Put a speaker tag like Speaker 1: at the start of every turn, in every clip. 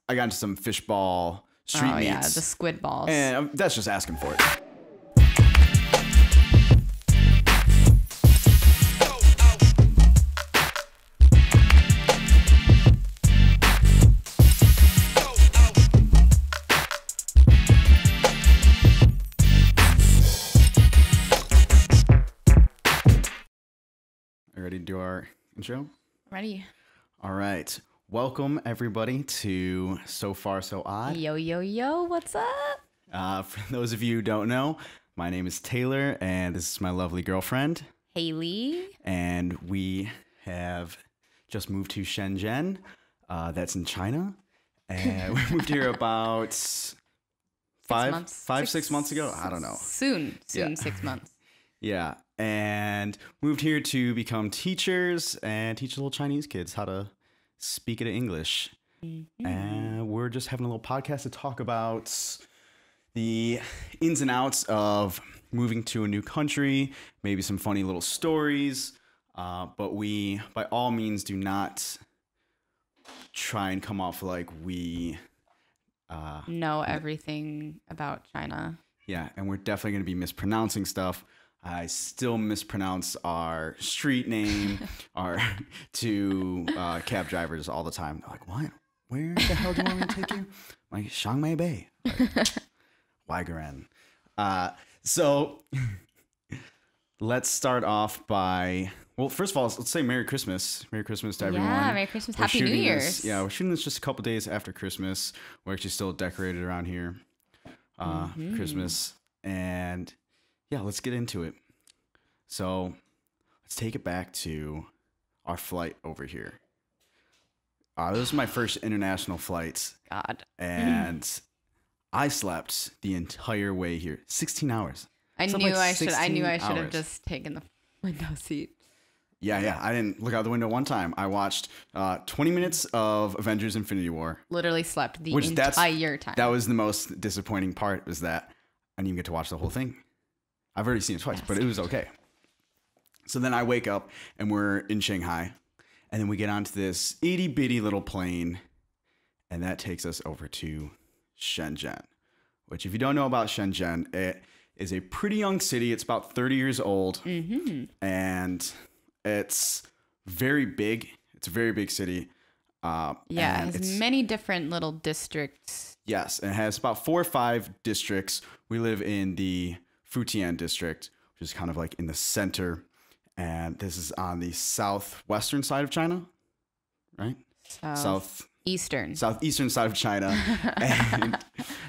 Speaker 1: I got into some fishball street meats.
Speaker 2: Yeah, the squid balls.
Speaker 1: And that's just asking for it. Ready to do our intro?
Speaker 2: Ready.
Speaker 1: All right. Welcome, everybody, to So Far So Odd.
Speaker 2: Yo, yo, yo. What's up?
Speaker 1: For those of you who don't know, my name is Taylor, and this is my lovely girlfriend,
Speaker 2: Hayley.
Speaker 1: And we have just moved to Shenzhen. That's in China. And we moved here about 6 months ago. I don't know.
Speaker 2: Soon,
Speaker 1: Yeah.
Speaker 2: 6 months.
Speaker 1: Yeah. And moved here to become teachers and teach little Chinese kids how to speak it in English.
Speaker 2: Mm-hmm.
Speaker 1: And we're just having a little podcast to talk about the ins and outs of moving to a new country, maybe some funny little stories. But we, by all means, do not try and come off like we
Speaker 2: know everything about China.
Speaker 1: Yeah, and we're definitely going to be mispronouncing stuff. I still mispronounce our street name, our two cab drivers all the time. They're like, what? Where the hell do you want me to take you? I'm like, Chiang Bay. Like, Waigaran. So let's start off by, well, first of all, let's say Merry Christmas. Merry Christmas to everyone.
Speaker 2: Yeah, Merry Christmas. Happy New Year's.
Speaker 1: We're shooting this just a couple days after Christmas. We're actually still decorated around here. Christmas. And yeah, let's get into it. So let's take it back to our flight over here. This was my first international flight.
Speaker 2: God.
Speaker 1: And I slept the entire way here. 16 hours.
Speaker 2: I knew I should have just taken the window seat.
Speaker 1: Yeah. I didn't look out the window one time. I watched 20 minutes of Avengers Infinity War.
Speaker 2: Literally slept the entire time.
Speaker 1: That was the most disappointing part, was that I didn't even get to watch the whole thing. I've already seen it twice, but it was okay. So then I wake up and we're in Shanghai, and then we get onto this itty bitty little plane, and that takes us over to Shenzhen, which, if you don't know about Shenzhen, it is a pretty young city. It's about 30 years old, and it's very big. It's a very big city.
Speaker 2: Yeah, it has many different little districts.
Speaker 1: Yes, and it has about 4 or 5 districts. We live in the Futian district, which is kind of like in the center, and this is on the southwestern side of China, right? Southeastern side of China,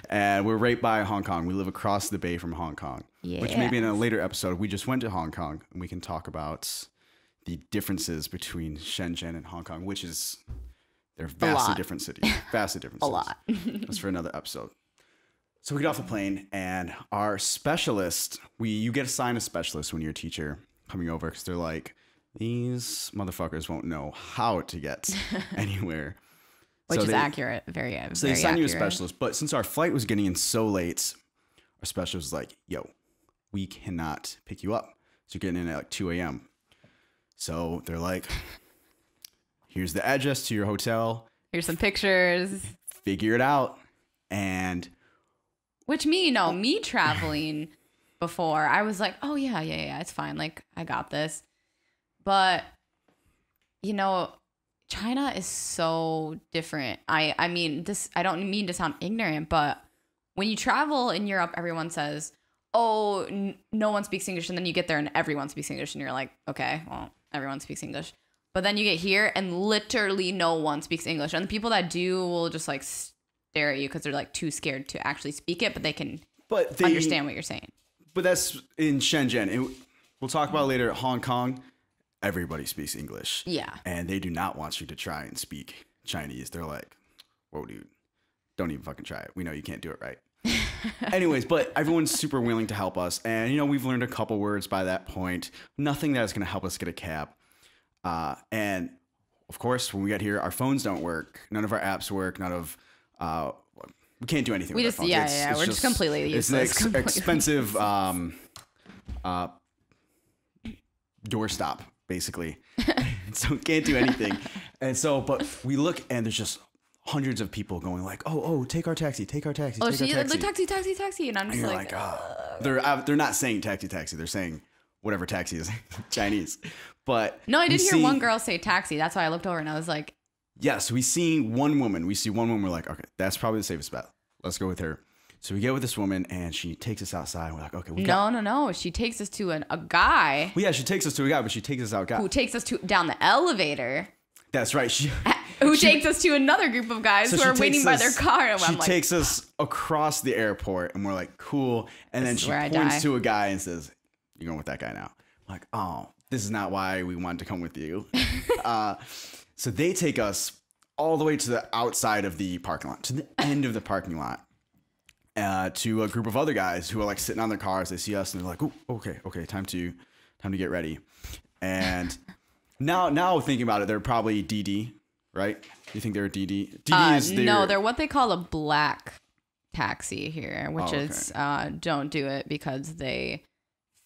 Speaker 1: and we're right by Hong Kong. We live across the bay from Hong Kong, which maybe in a later episode, we just went to Hong Kong, and we can talk about the differences between Shenzhen and Hong Kong, which is, they're vastly different cities. Vastly different cities.
Speaker 2: A lot.
Speaker 1: That's for another episode. So we get off the plane, and our specialist, you get assigned a specialist when you're a teacher coming over, because they're like, these motherfuckers won't know how to get anywhere.
Speaker 2: Which is accurate. Very
Speaker 1: So they assign you a specialist. But since our flight was getting in so late, our specialist was like, yo, we cannot pick you up. So you're getting in at like 2 a.m. So they're like, here's the address to your hotel.
Speaker 2: Here's some pictures.
Speaker 1: Figure it out. And
Speaker 2: which me traveling before, I was like, oh yeah, it's fine. Like, I got this. But, China is so different. I mean, I don't mean to sound ignorant, but when you travel in Europe, everyone says, oh, no one speaks English. And then you get there and everyone speaks English. And you're like, okay, well, everyone speaks English. But then you get here and literally no one speaks English. And the people that do will just like stare at you because they're like too scared to actually speak it, but they can understand what you're saying.
Speaker 1: But that's in Shenzhen. We'll talk about later. Hong Kong, everybody speaks English.
Speaker 2: Yeah.
Speaker 1: And they do not want you to try and speak Chinese. They're like, whoa, dude, don't even fucking try it. We know you can't do it right. Anyways, but everyone's super willing to help us. And, we've learned a couple words by that point. Nothing that's going to help us get a cab. And, of course, when we get here, our phones don't work. None of our apps work. None of... we can't do anything with our phones.
Speaker 2: We're just completely useless.
Speaker 1: It's an expensive doorstop, basically. So can't do anything. And so, but we look and there's just hundreds of people going like, oh, take our taxi, take our taxi,
Speaker 2: Oh,
Speaker 1: take our
Speaker 2: she
Speaker 1: taxi.
Speaker 2: like taxi, and I'm just
Speaker 1: And you're
Speaker 2: like,
Speaker 1: they're not saying taxi. They're saying whatever taxi is Chinese. But
Speaker 2: no, I did hear one girl say taxi. That's why I looked over and I was like,
Speaker 1: yes, we see one woman. We're like, okay, that's probably the safest bet. Let's go with her. So we get with this woman and she takes us outside. We're like, okay,
Speaker 2: no. She takes us to a guy.
Speaker 1: Well, yeah, she takes us to a guy, but she takes us out.
Speaker 2: Who takes us down the elevator.
Speaker 1: That's right.
Speaker 2: Who takes us to another group of guys who are waiting by their car. And
Speaker 1: she takes us across the airport and we're like, cool. And then she points to a guy and says, you're going with that guy now. I'm like, oh, this is not why we wanted to come with you. So they take us all the way to the outside of the parking lot, to the end of the parking lot, to a group of other guys who are like sitting on their cars. They see us and they're like, oh, okay, time to get ready. And now thinking about it, they're probably DD, right? You think they're DD? DD is
Speaker 2: no, they're what they call a black taxi here, which is don't do it because they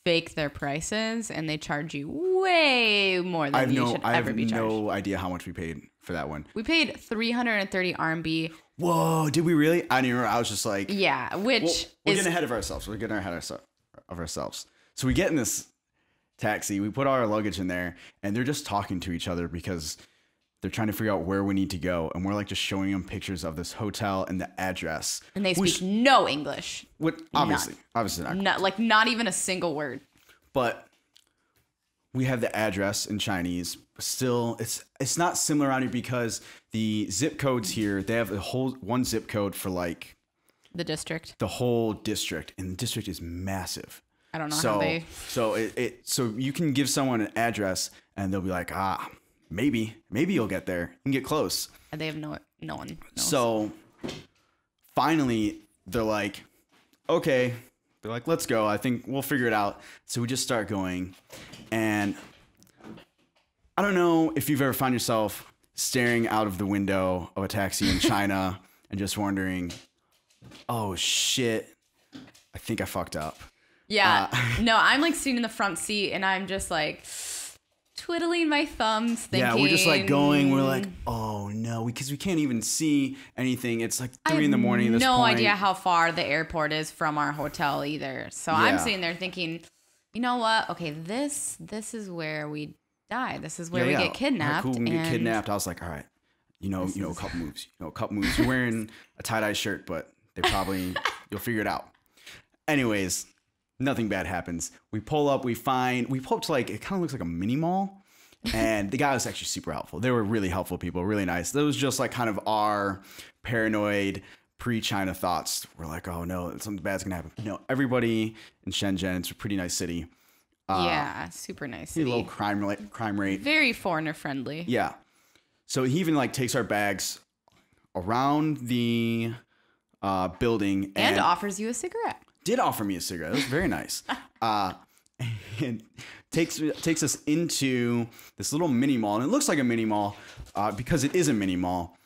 Speaker 2: fake their prices and they charge you way more than you should ever be charged.
Speaker 1: I have no idea how much we paid for that one.
Speaker 2: We paid 330 RMB.
Speaker 1: Whoa, did we really? I didn't remember. I was just like,
Speaker 2: yeah, we're
Speaker 1: getting ahead of ourselves. So we get in this taxi, we put all our luggage in there, and they're just talking to each other because they're trying to figure out where we need to go. And we're like just showing them pictures of this hotel and the address.
Speaker 2: And they speak no English.
Speaker 1: Obviously not.
Speaker 2: Not even a single word.
Speaker 1: But we have the address in Chinese. Still, it's not similar around here because the zip codes here, they have one zip code for like
Speaker 2: the district.
Speaker 1: The whole district. And the district is massive.
Speaker 2: I don't know how they.
Speaker 1: So you can give someone an address and they'll be like, maybe you'll get there and get close.
Speaker 2: And they have no one knows.
Speaker 1: So finally, they're like, okay. They're like, let's go. I think we'll figure it out. So we just start going. And I don't know if you've ever found yourself staring out of the window of a taxi in China and just wondering, oh shit, I think I fucked up.
Speaker 2: Yeah. No, I'm like sitting in the front seat and I'm just like twiddling my thumbs thinking.
Speaker 1: Yeah, we're just like going. We're like, oh no, because we can't even see anything. It's like 3 in the morning at this point.
Speaker 2: No idea how far the airport is from our hotel either. So I'm sitting there thinking, you know what? Okay, this is where we die. This is where we get kidnapped.
Speaker 1: Cool, we get kidnapped. I was like, all right, a couple moves. You're wearing a tie-dye shirt, but they probably you'll figure it out. Anyways, nothing bad happens. We pull up to like, it kind of looks like a mini mall. And the guy was actually super helpful. They were really helpful people, really nice. That was just like kind of our paranoid pre-China thoughts. We're like, oh no, something bad's gonna happen. Everybody in Shenzhen, it's a pretty nice city.
Speaker 2: Yeah, super nice city.
Speaker 1: Low crime rate.
Speaker 2: Very foreigner friendly.
Speaker 1: Yeah. So he even like takes our bags around the building
Speaker 2: and offers you a cigarette.
Speaker 1: Did offer me a cigarette. It was very nice. And takes us into this little mini mall. And it looks like a mini mall because it is a mini mall,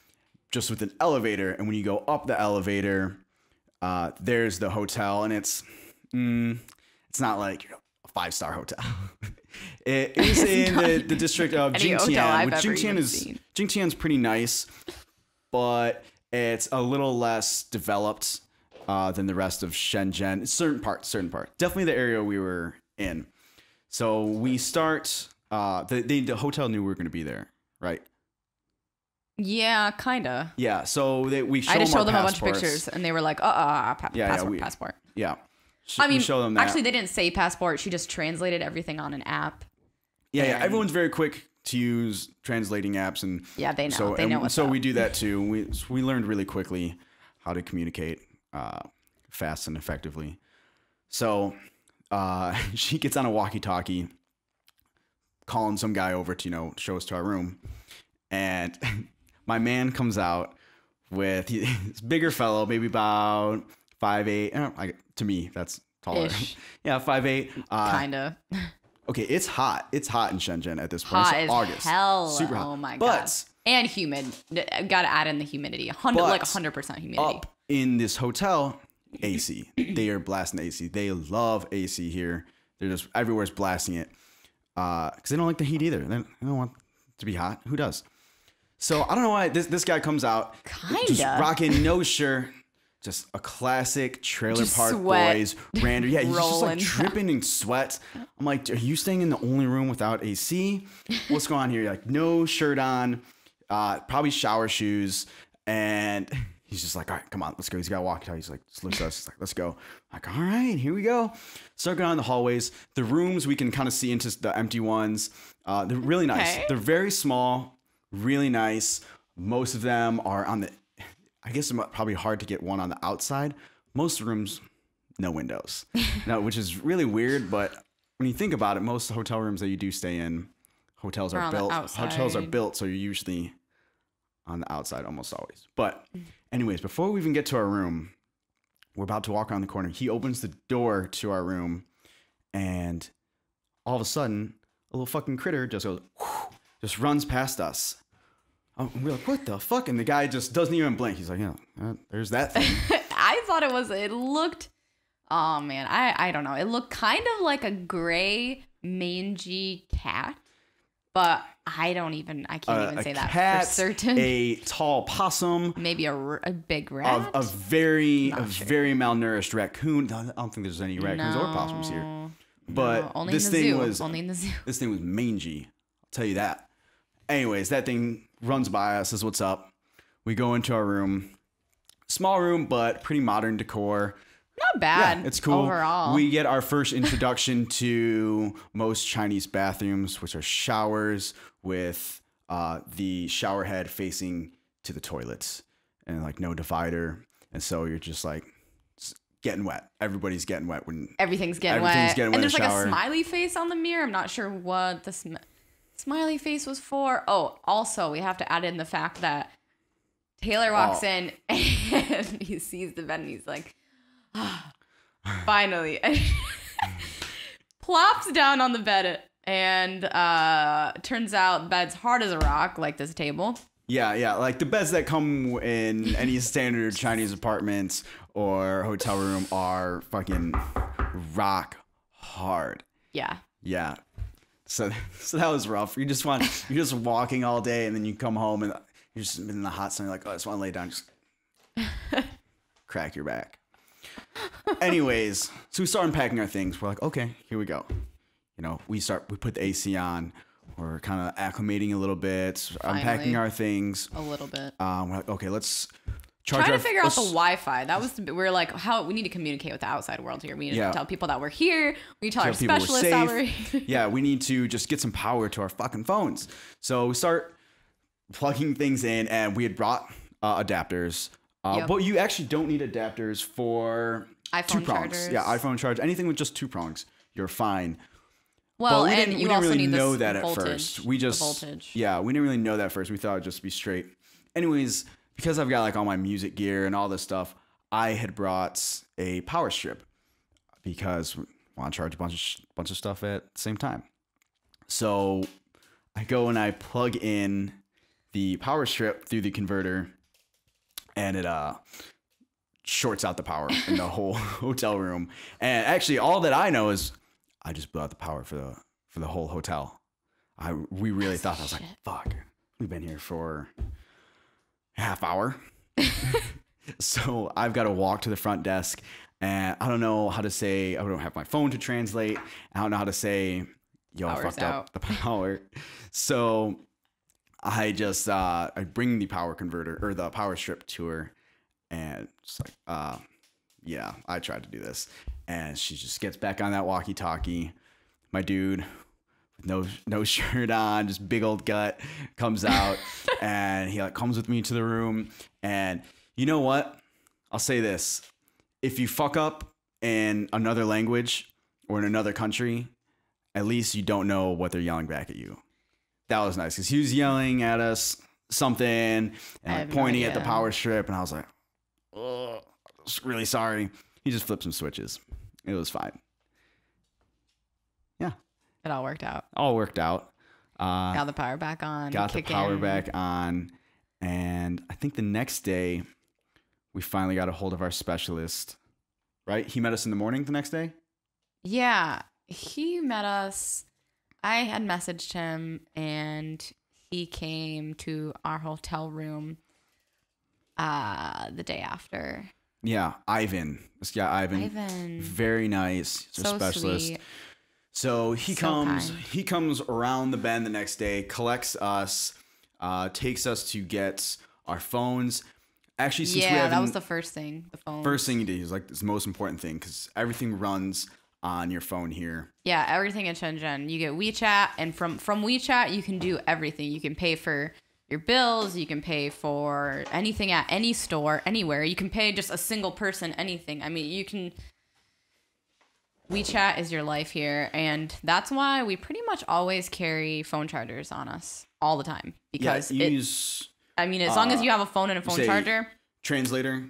Speaker 1: just with an elevator. And when you go up the elevator, there's the hotel. And it's not like a 5-star hotel. It is in the district of Jingtian, which Jingtian's pretty nice, but it's a little less developed than the rest of Shenzhen. Certain part. Definitely the area we were in. So we start. The hotel knew we were going to be there, right?
Speaker 2: Yeah, kinda.
Speaker 1: Yeah. So we
Speaker 2: I just showed them a bunch of pictures, and they were like, passport.
Speaker 1: Yeah.
Speaker 2: We
Speaker 1: show them that.
Speaker 2: Actually, they didn't say passport. She just translated everything on an app.
Speaker 1: Yeah. Everyone's very quick to use translating apps, and
Speaker 2: yeah, they know.
Speaker 1: So we do that too. We learned really quickly how to communicate fast and effectively. So she gets on a walkie-talkie, calling some guy over to show us to our room, and my man comes out with this bigger fellow, maybe about 5'8". To me, that's taller.
Speaker 2: Ish.
Speaker 1: Yeah, 5'8".
Speaker 2: Kinda.
Speaker 1: Okay, it's hot. It's hot in Shenzhen at this point.
Speaker 2: Hot
Speaker 1: it's
Speaker 2: as
Speaker 1: August.
Speaker 2: Hell.
Speaker 1: Super hot.
Speaker 2: Oh my god. And humid. Got to add in the humidity. 100% humidity.
Speaker 1: Up in this hotel, AC. They are blasting the AC. They love AC here. They're just everywhere's blasting it because they don't like the heat either. They don't want it to be hot. Who does? So I don't know why this guy comes out, just
Speaker 2: Kinda.
Speaker 1: rocking no shirt, just a classic trailer
Speaker 2: Just
Speaker 1: park
Speaker 2: sweat.
Speaker 1: boys random. Yeah, he's just like
Speaker 2: Rolling.
Speaker 1: dripping in sweat. I'm like, are you staying in the only room without AC? What's going on here? Like no shirt on, probably shower shoes, and he's just like, all right, come on, let's go. He's got a walkie-talkie. He's like, just looks at us. He's like, let's go. I'm like, all right, here we go. Start going on the hallways. The rooms we can kind of see into the empty ones. They're really nice.
Speaker 2: Okay.
Speaker 1: They're very small, really nice. Most of them are on the. I guess it's probably hard to get one on the outside. Most rooms, no windows, no, which is really weird. But when you think about it, most hotel rooms that you do stay in, hotels are built. Hotels are built, so you're usually on the outside almost always. But anyways, before we even get to our room, we're about to walk around the corner. He opens the door to our room, and all of a sudden, a little fucking critter just goes, whoosh, just runs past us. We're like, what the fuck? And the guy just doesn't even blink. He's like, yeah, there's that thing.
Speaker 2: I thought it looked, oh man, I don't know. It looked kind of like a gray mangy cat, but I can't even say that
Speaker 1: cat,
Speaker 2: for certain.
Speaker 1: A tall possum.
Speaker 2: Maybe a big rat.
Speaker 1: A very malnourished raccoon. I don't think there's any raccoons or possums here. But
Speaker 2: only
Speaker 1: this
Speaker 2: in the
Speaker 1: thing
Speaker 2: zoo.
Speaker 1: was
Speaker 2: Only in the zoo.
Speaker 1: This thing was mangy. I'll tell you that. Anyways, that thing runs by us, says what's up. We go into our room. Small room, but pretty modern decor.
Speaker 2: Not bad.
Speaker 1: Yeah, it's cool.
Speaker 2: Overall.
Speaker 1: We get our first introduction to most Chinese bathrooms, which are showers with the shower head facing to the toilets and like no divider. And so you're just like getting wet. Everybody's getting wet when
Speaker 2: everything's getting wet. And there's like a smiley face on the mirror. I'm not sure what the smiley face was for. Oh, also we have to add in the fact that Taylor walks in and he sees the bed and he's like, finally. Plops down on the bed and turns out the bed's hard as a rock, like this table.
Speaker 1: Yeah, like the beds that come in any standard Chinese apartments or hotel room are fucking rock hard.
Speaker 2: Yeah.
Speaker 1: So that was rough. You're just walking all day and then you come home and you're just in the hot sun. You're like, oh, I just want to lay down, just crack your back. Anyways, so we start unpacking our things. We're like, okay, here we go. You know, we put the AC on. We're kind of acclimating a little bit, unpacking our things.
Speaker 2: A little bit.
Speaker 1: We're like, okay, let's charge.
Speaker 2: Trying to figure out the Wi-Fi. That was we're like, we need to communicate with the outside world here. We need to tell people that we're here. We need to tell our specialists that we're here.
Speaker 1: Yeah, we need to just get some power to our fucking phones. So we start plugging things in, and we had brought adapters. But you actually don't need adapters for
Speaker 2: iPhone
Speaker 1: 2 prongs.
Speaker 2: chargers.
Speaker 1: Yeah, iPhone charge. Anything with just 2 prongs, you're fine.
Speaker 2: Well,
Speaker 1: we
Speaker 2: and
Speaker 1: didn't
Speaker 2: you
Speaker 1: really
Speaker 2: also need
Speaker 1: know
Speaker 2: this
Speaker 1: that
Speaker 2: voltage,
Speaker 1: at first. We just
Speaker 2: voltage.
Speaker 1: Yeah, we didn't really know that at first. We thought it'd just be straight. Anyways, because I've got like all my music gear and all this stuff, I had brought a power strip because we want to charge a bunch of stuff at the same time. So I go and I plug in the power strip through the converter, and it shorts out the power in the whole hotel room. And actually, all that I know is I just blew out the power for the whole hotel. We really thought, I was like, fuck, we've been here for a half hour. So I've got to walk to the front desk, and I don't know how to say, I don't have my phone to translate. I don't know how to say, yo, I fucked up the power. So I just, I bring the power converter or the power strip to her, and it's like, yeah, I tried to do this. And she just gets back on that walkie-talkie. My dude, with no shirt on, just big old gut, comes out, and he like comes with me to the room. And you know what? I'll say this: if you fuck up in another language or in another country, at least you don't know what they're yelling back at you. That was nice because he was yelling at us something and like pointing at the power strip, and I was like, "Oh, really sorry." He just flipped some switches. It was fine. Yeah.
Speaker 2: It all worked out.
Speaker 1: Got
Speaker 2: the power back on.
Speaker 1: Back on. And I think the next day, we finally got a hold of our specialist, right? He met us in the morning the next day?
Speaker 2: Yeah. He met us. I had messaged him, and he came to our hotel room the day after.
Speaker 1: Yeah, Ivan. This guy Ivan. Very nice. He's a specialist.
Speaker 2: Sweet.
Speaker 1: So he comes around the bend the next day, collects us, takes us to get our phones. Actually, since
Speaker 2: that was the first thing. The phone.
Speaker 1: First thing he did, he was like, this is the most important thing because everything runs on your phone here.
Speaker 2: Yeah, everything in Shenzhen. You get WeChat, and from WeChat, you can do everything. You can pay for your bills. You can pay for anything at any store, anywhere. You can pay just a single person anything. I mean, you can... WeChat is your life here, and that's why we pretty much always carry phone chargers on us all the time. Because as long as you have a phone and a phone charger...
Speaker 1: Translator.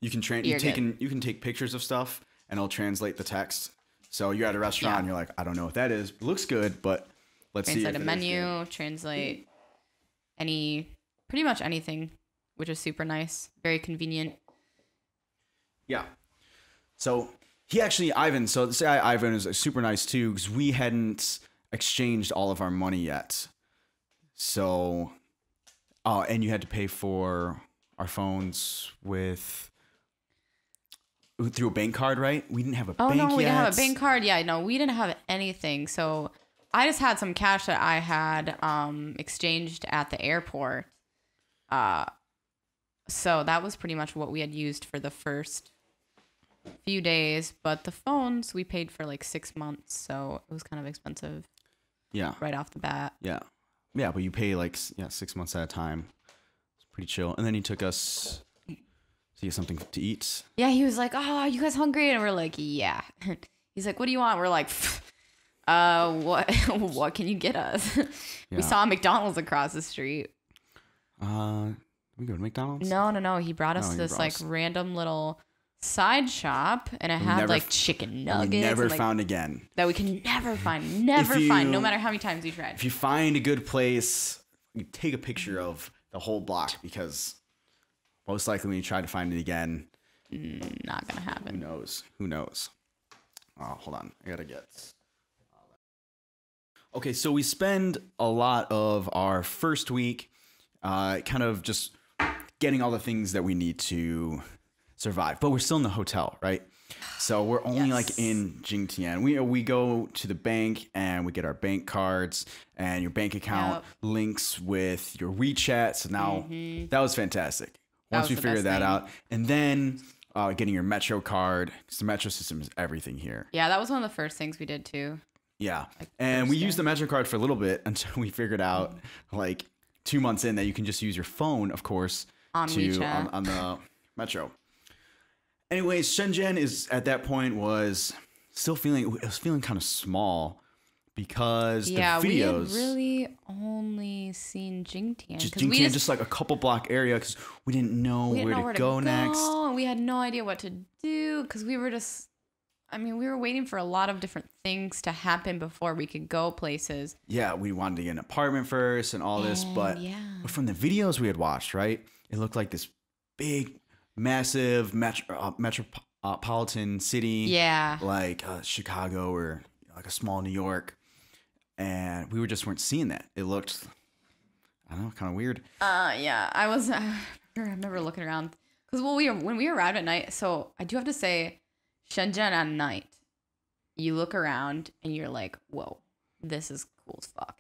Speaker 1: You can take pictures of stuff, and it'll translate the text. So you're at a restaurant, and you're like, I don't know what that is. It looks good, but let's see.
Speaker 2: Translate a menu, translate pretty much anything, which is super nice. Very convenient.
Speaker 1: Yeah. So Ivan, so this guy Ivan is super nice too, because we hadn't exchanged all of our money yet. So, and you had to pay for our phones through a bank card, right? We didn't have a bank yet. Oh, no, we didn't have a bank card.
Speaker 2: Yeah, no, we didn't have anything. So I just had some cash that I had exchanged at the airport. So that was pretty much what we had used for the first few days. But the phones, we paid for like 6 months. So it was kind of expensive.
Speaker 1: Yeah.
Speaker 2: Right off the bat.
Speaker 1: Yeah. Yeah, but you pay 6 months at a time. It's pretty chill. And then he took us... to get something to eat. Yeah,
Speaker 2: he was like, "Oh, are you guys hungry?" And we're like, "Yeah." He's like, "What do you want?" We're like, what can you get us?" Yeah. We saw McDonald's across the street.
Speaker 1: We go to McDonald's?
Speaker 2: No. He brought us to this like random little side shop, and it had like chicken nuggets.
Speaker 1: We never found again.
Speaker 2: That we can never find. No matter how many times we tried.
Speaker 1: If you find a good place, you take a picture of the whole block, because most likely when you try to find it again,
Speaker 2: not gonna happen.
Speaker 1: Who knows? Oh, hold on. I gotta get... Okay, so we spend a lot of our first week kind of just getting all the things that we need to survive. But we're still in the hotel, right? So we're only like in Jingtian. We go to the bank and we get our bank cards, and your bank account links with your WeChat. So now that was fantastic. Once we figured that out. And then getting your Metro card, because the Metro system is everything here.
Speaker 2: Yeah, that was one of the first things we did too.
Speaker 1: Yeah. And we used the Metro card for a little bit until we figured out, like 2 months in, that you can just use your phone, of course, on the Metro. Anyways, Shenzhen is at that point was feeling kind of small, because the videos.
Speaker 2: We had really only seen Jingtian.
Speaker 1: Just like a couple block area, because we didn't know where to go next.
Speaker 2: We had no idea what to do, because we were waiting for a lot of different things to happen before we could go places. Yeah, we wanted to get an apartment first and all this, but from the videos we had watched, right, it looked like this big, massive metropolitan city. Yeah. Like Chicago or like a small New York. And we weren't seeing that. It looked, I don't know, kind of weird. Yeah, I remember looking around, because when we arrived at night. So I do have to say, Shenzhen at night, you look around and you're like, whoa, this is cool as fuck.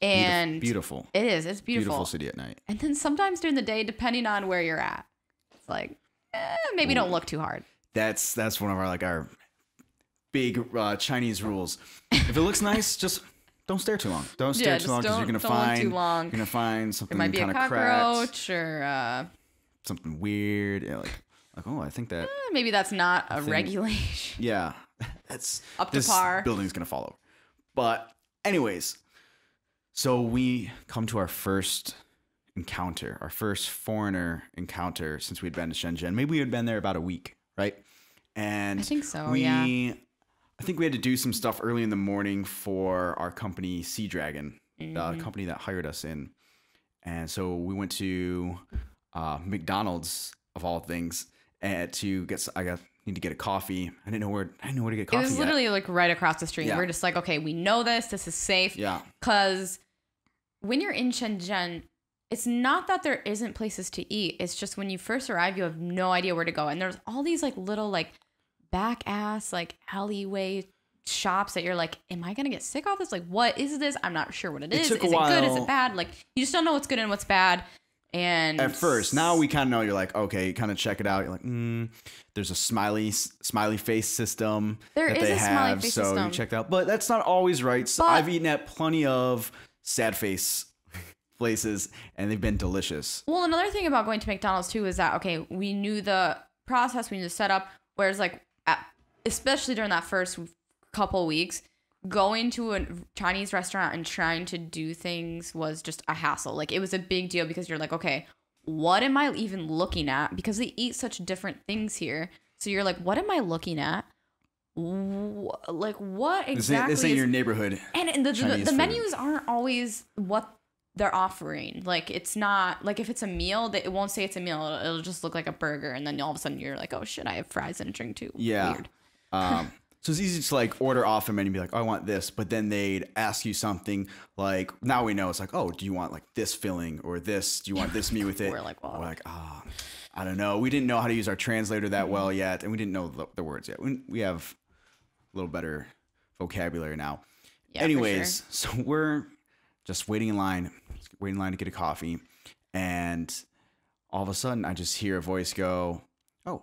Speaker 2: And
Speaker 1: beautiful.
Speaker 2: It is. It's beautiful.
Speaker 1: Beautiful city at night.
Speaker 2: And then sometimes during the day, depending on where you're at, it's like, maybe don't look too hard.
Speaker 1: That's one of our big Chinese rules. If it looks nice, just don't stare too long. Don't stare too long, because you're gonna find something kind of cracked. There might be a cockroach
Speaker 2: or
Speaker 1: something weird. Yeah, like, oh, I think that
Speaker 2: maybe that's not a regulation.
Speaker 1: Yeah, that's
Speaker 2: up to par.
Speaker 1: This building's gonna fall over. But anyways, so we come to our first encounter, our first foreigner encounter since we'd been to Shenzhen. Maybe we had been there about a week, right? And
Speaker 2: I think so.
Speaker 1: I think we had to do some stuff early in the morning for our company, Sea Dragon, the company that hired us in. And so we went to McDonald's, of all things, and need to get a coffee. I didn't know where to get coffee.
Speaker 2: It was literally like right across the street. Yeah. We're just like, okay, we know this is safe.
Speaker 1: Yeah.
Speaker 2: Because when you're in Shenzhen, it's not that there isn't places to eat. It's just when you first arrive, you have no idea where to go. And there's all these like little like back ass like alleyway shops that you're like, am I gonna get sick off this? Like, what is this? I'm not sure what it is. Is it good? Is it bad? Like, you just don't know what's good and what's bad. And
Speaker 1: at first, now we kind of know. You're like, okay, you kind of check it out. You're like, there's a smiley face system
Speaker 2: there
Speaker 1: that
Speaker 2: is
Speaker 1: they
Speaker 2: a
Speaker 1: have,
Speaker 2: smiley face
Speaker 1: so
Speaker 2: system.
Speaker 1: you check it out. But that's not always right. So
Speaker 2: But-
Speaker 1: I've eaten at plenty of sad face places, and they've been delicious.
Speaker 2: Well, another thing about going to McDonald's too is that, okay, we knew the process, we knew the setup, whereas like, especially during that first couple weeks, going to a Chinese restaurant and trying to do things was just a hassle. Like, it was a big deal because you're like, okay, what am I even looking at? Because they eat such different things here. So you're like, what am I looking at? Like, what exactly
Speaker 1: This ain't your neighborhood.
Speaker 2: And the
Speaker 1: food.
Speaker 2: menus aren't always what they're offering. Like, it's not like, if it's a meal, it won't say it's a meal. It'll just look like a burger, and then all of a sudden you're like, oh shit, I have fries and a drink too.
Speaker 1: Yeah.
Speaker 2: Weird.
Speaker 1: So it's easy to like order off the menu and be like, oh, I want this, but then they'd ask you something like, now we know it's like, oh, do you want like this filling or this? Do you want this meat with it?
Speaker 2: We're like, well,
Speaker 1: I don't know. We didn't know how to use our translator that well yet, and we didn't know the words yet. We have a little better vocabulary now.
Speaker 2: Yeah,
Speaker 1: anyways, so we're just waiting in line to get a coffee, and all of a sudden I just hear a voice go, oh,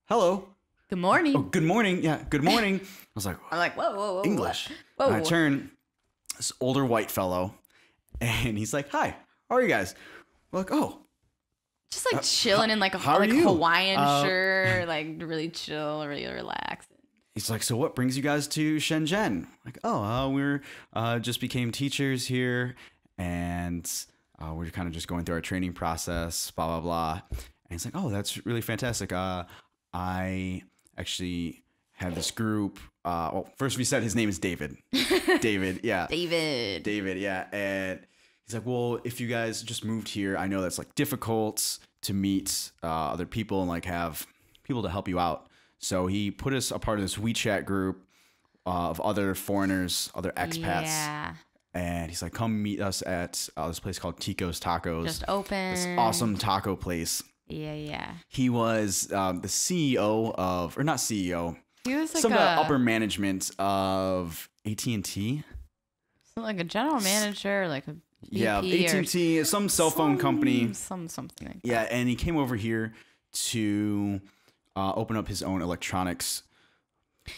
Speaker 1: hello.
Speaker 2: good morning.
Speaker 1: Oh, good morning. Yeah, good morning.
Speaker 2: I'm like, whoa,
Speaker 1: English.
Speaker 2: Whoa.
Speaker 1: And I turn, this older white fellow, and he's like, hi, how are you guys? We're like, oh.
Speaker 2: Just like chilling in like a Hawaiian shirt, like really chill, really relaxed.
Speaker 1: He's like, so what brings you guys to Shenzhen? Like, oh, we're just became teachers here, and we're kind of just going through our training process, blah, blah, blah. And he's like, oh, that's really fantastic. I actually have this group. Well, first we said his name is David. David, yeah. David, yeah. And he's like, well, if you guys just moved here, I know that's like difficult to meet other people and like have people to help you out. So he put us a part of this WeChat group of other foreigners, other expats. Yeah. And he's like, come meet us at this place called Tico's Tacos.
Speaker 2: Just open.
Speaker 1: This awesome taco place.
Speaker 2: Yeah.
Speaker 1: He was the CEO of, or not CEO.
Speaker 2: He was like
Speaker 1: some of the upper management of AT&T.
Speaker 2: So like a general manager, like a VP
Speaker 1: AT&T, some cell phone company.
Speaker 2: Something like that.
Speaker 1: Yeah, and he came over here to open up his own electronics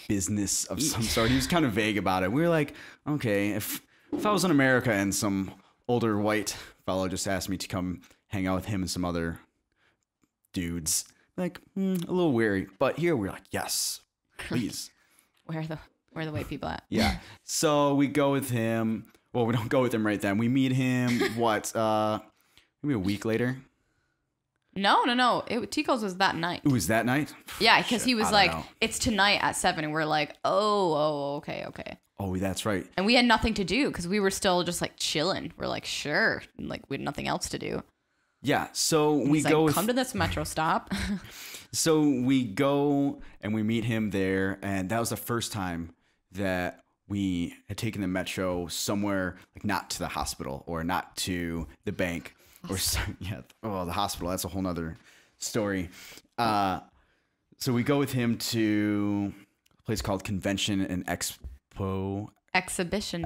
Speaker 1: business of some sort. He was kind of vague about it. We were like, okay, if I was in America and some older white fellow just asked me to come hang out with him and some other dudes, like a little weary. But here we're like, yes, please.
Speaker 2: Where are the white people at?
Speaker 1: Yeah. So we go with him. Well, we don't go with him right then. We meet him. Maybe a week later.
Speaker 2: No. Tico's was that night.
Speaker 1: It was that night?
Speaker 2: Yeah, because he was like, it's tonight at 7. And we're like, oh, okay.
Speaker 1: Oh, that's right.
Speaker 2: And we had nothing to do because we were still just like chilling. We're like, sure. Like, we had nothing else to do.
Speaker 1: Yeah. So we
Speaker 2: go
Speaker 1: go.
Speaker 2: Come to this metro stop.
Speaker 1: So we go and we meet him there. And that was the first time that we had taken the metro somewhere, like not to the hospital or not to the bank. Or the hospital. That's a whole nother story. So we go with him to a place called Convention and
Speaker 2: Exhibition.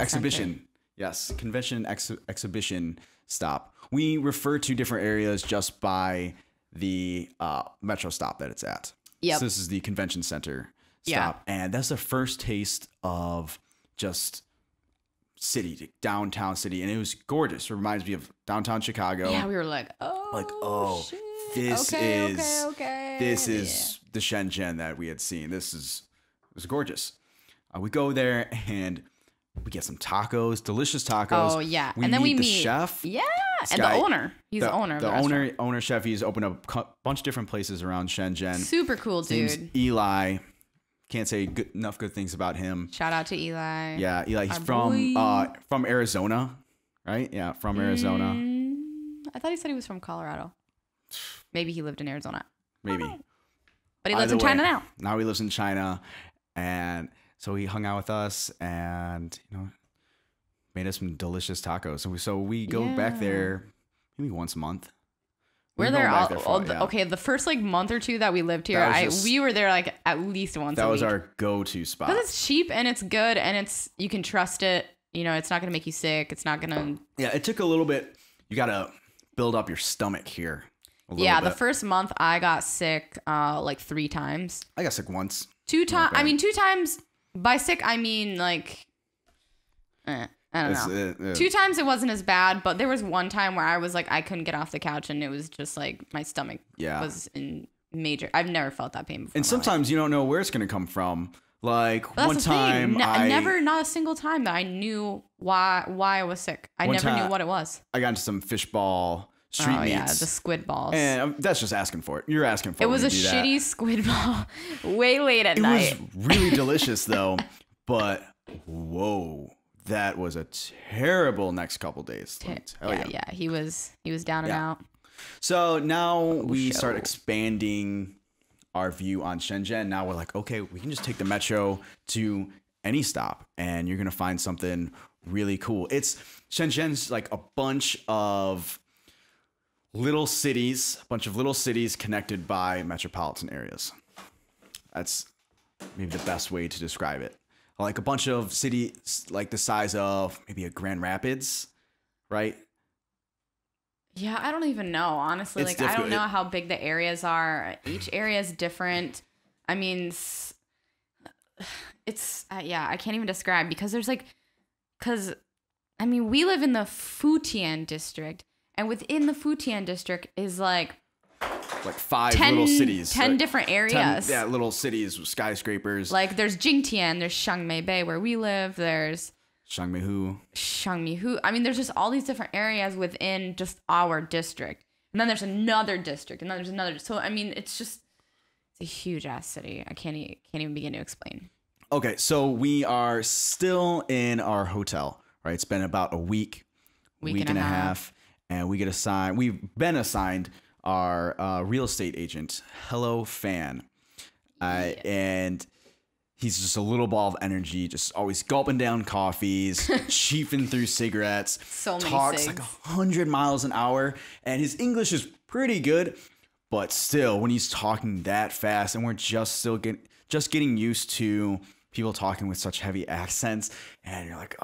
Speaker 1: Center. Yes, Convention and Exhibition stop. We refer to different areas just by the metro stop that it's at.
Speaker 2: Yep.
Speaker 1: So this is the Convention Center stop, and that's the first taste of just downtown city, and it was gorgeous. It reminds me of downtown Chicago.
Speaker 2: Yeah, we were like, shit.
Speaker 1: This is the Shenzhen that we had seen. It was gorgeous. We go there and we get some tacos, delicious tacos.
Speaker 2: Oh yeah,
Speaker 1: and then we meet the chef.
Speaker 2: Yeah, and the owner. He's the owner.
Speaker 1: The owner chef. He's opened up a bunch of different places around Shenzhen.
Speaker 2: Super cool dude.
Speaker 1: His name's Eli. Can't say enough good things about him.
Speaker 2: Shout out to Eli.
Speaker 1: Yeah, Eli. He's from Arizona, right? Yeah, from Arizona.
Speaker 2: I thought he said he was from Colorado. Maybe he lived in Arizona.
Speaker 1: Maybe.
Speaker 2: But he lives in China now.
Speaker 1: Now he lives in China, and so he hung out with us, and made us some delicious tacos. So we go back there maybe once a month.
Speaker 2: We're there okay, the first like month or two that we lived here, we were there like at least once a week.
Speaker 1: That was our go-to spot.
Speaker 2: Because it's cheap and it's good and you can trust it. You know, it's not going to make you sick. It's not going to...
Speaker 1: Yeah, it took a little bit. You got to build up your stomach here.
Speaker 2: The first month I got sick like 3 times.
Speaker 1: I got sick once.
Speaker 2: 2 times. I mean, 2 times. By sick, I mean like... I don't know. 2 times it wasn't as bad, but there was one time where I was like, I couldn't get off the couch and it was just like my stomach was in major. I've never felt that pain before.
Speaker 1: And sometimes you don't know where it's going to come from. Like
Speaker 2: but
Speaker 1: one time,
Speaker 2: not a single time that I knew why I was sick. I never knew what it was.
Speaker 1: I got into some fishball street meats.
Speaker 2: Yeah, the squid balls.
Speaker 1: And that's just asking for it. You're asking for it.
Speaker 2: It was a shitty squid ball way late at night.
Speaker 1: It was really delicious though, but whoa. That was a terrible next couple days.
Speaker 2: He was down and out.
Speaker 1: So now we start expanding our view on Shenzhen. Now we're like, okay, we can just take the metro to any stop and you're going to find something really cool. Shenzhen's like a bunch of little cities connected by metropolitan areas. That's maybe the best way to describe it. Like a bunch of cities like the size of maybe a Grand Rapids, right?
Speaker 2: Yeah, I don't even know, honestly. Like, I don't know how big the areas are. Each area is different. I mean, it's I can't even describe because I mean, we live in the Futian district, and within the Futian district is like
Speaker 1: 5 little cities.
Speaker 2: 10 different areas.
Speaker 1: 10, little cities with skyscrapers.
Speaker 2: Like there's Jingtian, there's Xiangmei Bay where we live, there's Shangmeihu. I mean, there's just all these different areas within just our district. And then there's another district, and then there's another. So, I mean, it's a huge ass city. I can't even begin to explain.
Speaker 1: Okay, so we are still in our hotel, right? It's been about a week and a half, and we've been assigned our real estate agent, Hello Fan. And he's just a little ball of energy, just always gulping down coffees, chiefing through cigarettes.
Speaker 2: So many
Speaker 1: talks
Speaker 2: cigs.
Speaker 1: like 100 miles an hour, and his English is pretty good, but still, when he's talking that fast, and we're just getting used to people talking with such heavy accents, and you're like,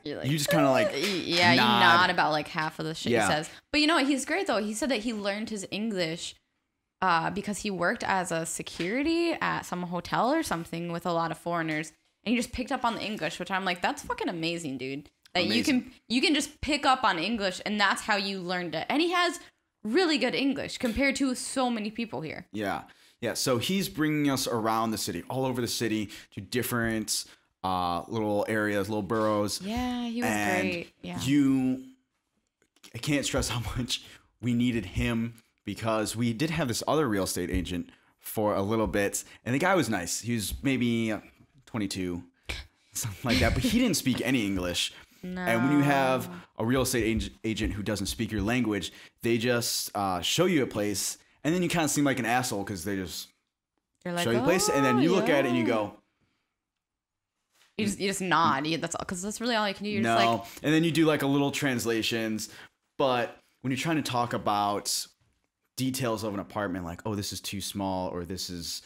Speaker 1: you just kind of like
Speaker 2: you nod about like half of the shit he says. But you know what? He's great though. He said that he learned his English because he worked as a security at some hotel or something with a lot of foreigners, and he just picked up on the English, which I'm like, that's fucking amazing, dude. That you can just pick up on English, and that's how you learned it. And he has really good English compared to so many people here.
Speaker 1: Yeah, so he's bringing us around the city, all over the city, to different little areas, little boroughs.
Speaker 2: Yeah, he was great. Yeah.
Speaker 1: I can't stress how much we needed him because we did have this other real estate agent for a little bit, and the guy was nice. He was maybe 22, something like that, but he didn't speak any English.
Speaker 2: No.
Speaker 1: And when you have a real estate agent who doesn't speak your language, they just show you a place. And then you kind of seem like an asshole because they just show you a place, and then you look at it and you go,
Speaker 2: you just nod. That's all, because that's really all you can do. You're
Speaker 1: no.
Speaker 2: just like,
Speaker 1: and then you do like a little translations. But when you're trying to talk about details of an apartment, like, oh, this is too small, or this is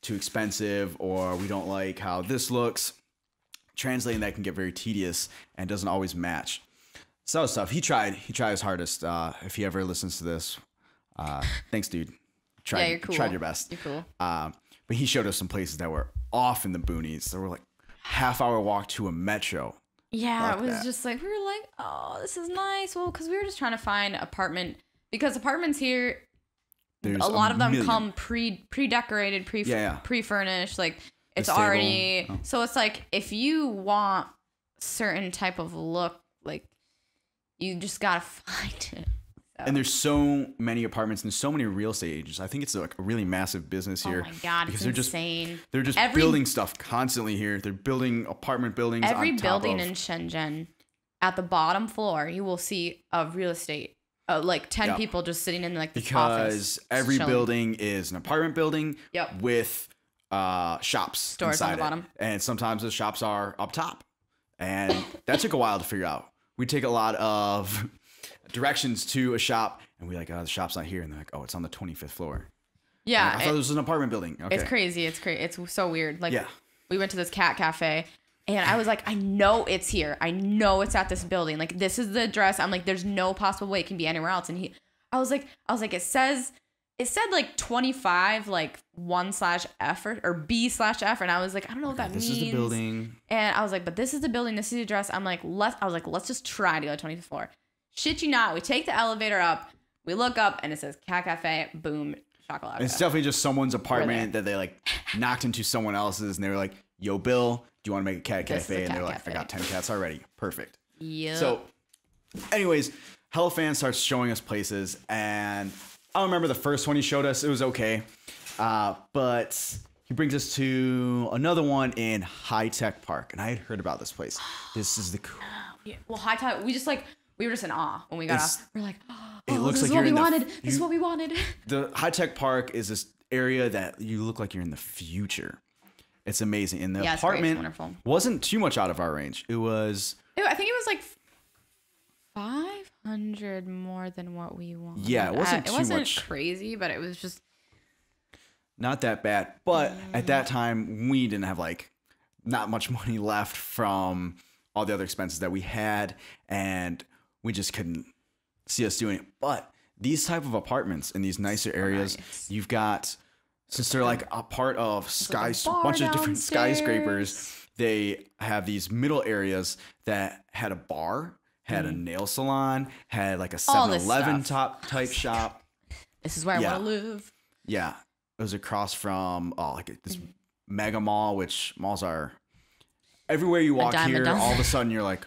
Speaker 1: too expensive, or we don't like how this looks, translating that can get very tedious and doesn't always match. So that was tough. He tried his hardest. If he ever listens to this. Thanks, dude.
Speaker 2: You're cool.
Speaker 1: Tried your best.
Speaker 2: You're cool.
Speaker 1: But he showed us some places that were off in the boonies. There were like half-hour walk to a metro.
Speaker 2: Yeah, it was just like, we were like, oh, this is nice. Well, because we were just trying to find apartment, because apartments here, a lot of them come pre-decorated, pre-furnished. Like it's already, so it's like, if you want certain type of look, like you just gotta find it.
Speaker 1: And there's so many apartments and so many real estate agents. I think it's like a really massive business here.
Speaker 2: Oh my God, it's insane.
Speaker 1: They're just building stuff constantly here. They're building apartment buildings.
Speaker 2: Every building in Shenzhen, at the bottom floor, you will see a real estate, like 10 people just sitting in like this office.
Speaker 1: Because every building is an apartment building with shops
Speaker 2: stores
Speaker 1: inside
Speaker 2: on the bottom.
Speaker 1: And sometimes the shops are up top. And that took a while to figure out. We take a lot of directions to a shop, and we're like, oh, the shop's not here. And they're like, oh, it's on the 25th floor.
Speaker 2: Yeah.
Speaker 1: Like, I thought this was an apartment building. Okay.
Speaker 2: It's crazy. It's so weird. Like,
Speaker 1: yeah.
Speaker 2: we went to this cat cafe, and I was like, I know it's here. I know it's at this building. Like, this is the address. I'm like, there's no possible way it can be anywhere else. And I was like, it said like 25, like 1/F or B/F. And I was like, I don't know what that means.
Speaker 1: This is the building.
Speaker 2: And I was like, but this is the building. This is the address. Let's just try to go to 25th floor. Shit you not. We take the elevator up. We look up, and it says cat cafe. Boom. Chocolate.
Speaker 1: It's definitely just someone's apartment that they like knocked into someone else's, and they were like, yo, Bill, do you want to make a cat cafe? And they're like, I got 10 cats already. Perfect.
Speaker 2: Yeah.
Speaker 1: So anyways, HelloFan starts showing us places, and I don't remember the first one he showed us. It was okay. But he brings us to another one in High Tech Park. And I had heard about this place. This is the cool.
Speaker 2: Yeah. Well, High Tech, we were just in awe when we got off. We're like,
Speaker 1: it looks
Speaker 2: this
Speaker 1: like
Speaker 2: is what we wanted. This is what we wanted.
Speaker 1: The High Tech Park is this area that you look like you're in the future. It's amazing. And the apartment wasn't too much out of our range. I
Speaker 2: think it was like 500 more than what we wanted.
Speaker 1: Yeah, it wasn't too much.
Speaker 2: It wasn't crazy, but it was just
Speaker 1: not that bad. But at that time, we didn't have like not much money left from all the other expenses that we had, and we just couldn't see us doing it. But these type of apartments in these nicer areas, you've got, since they're like a part of a bunch of different skyscrapers, they have these middle areas that had a bar, had a nail salon, had like a 7-Eleven type shop.
Speaker 2: This is where I want to live.
Speaker 1: Yeah. It was across from this mega mall, which malls are everywhere you walk here, all of a sudden you're like,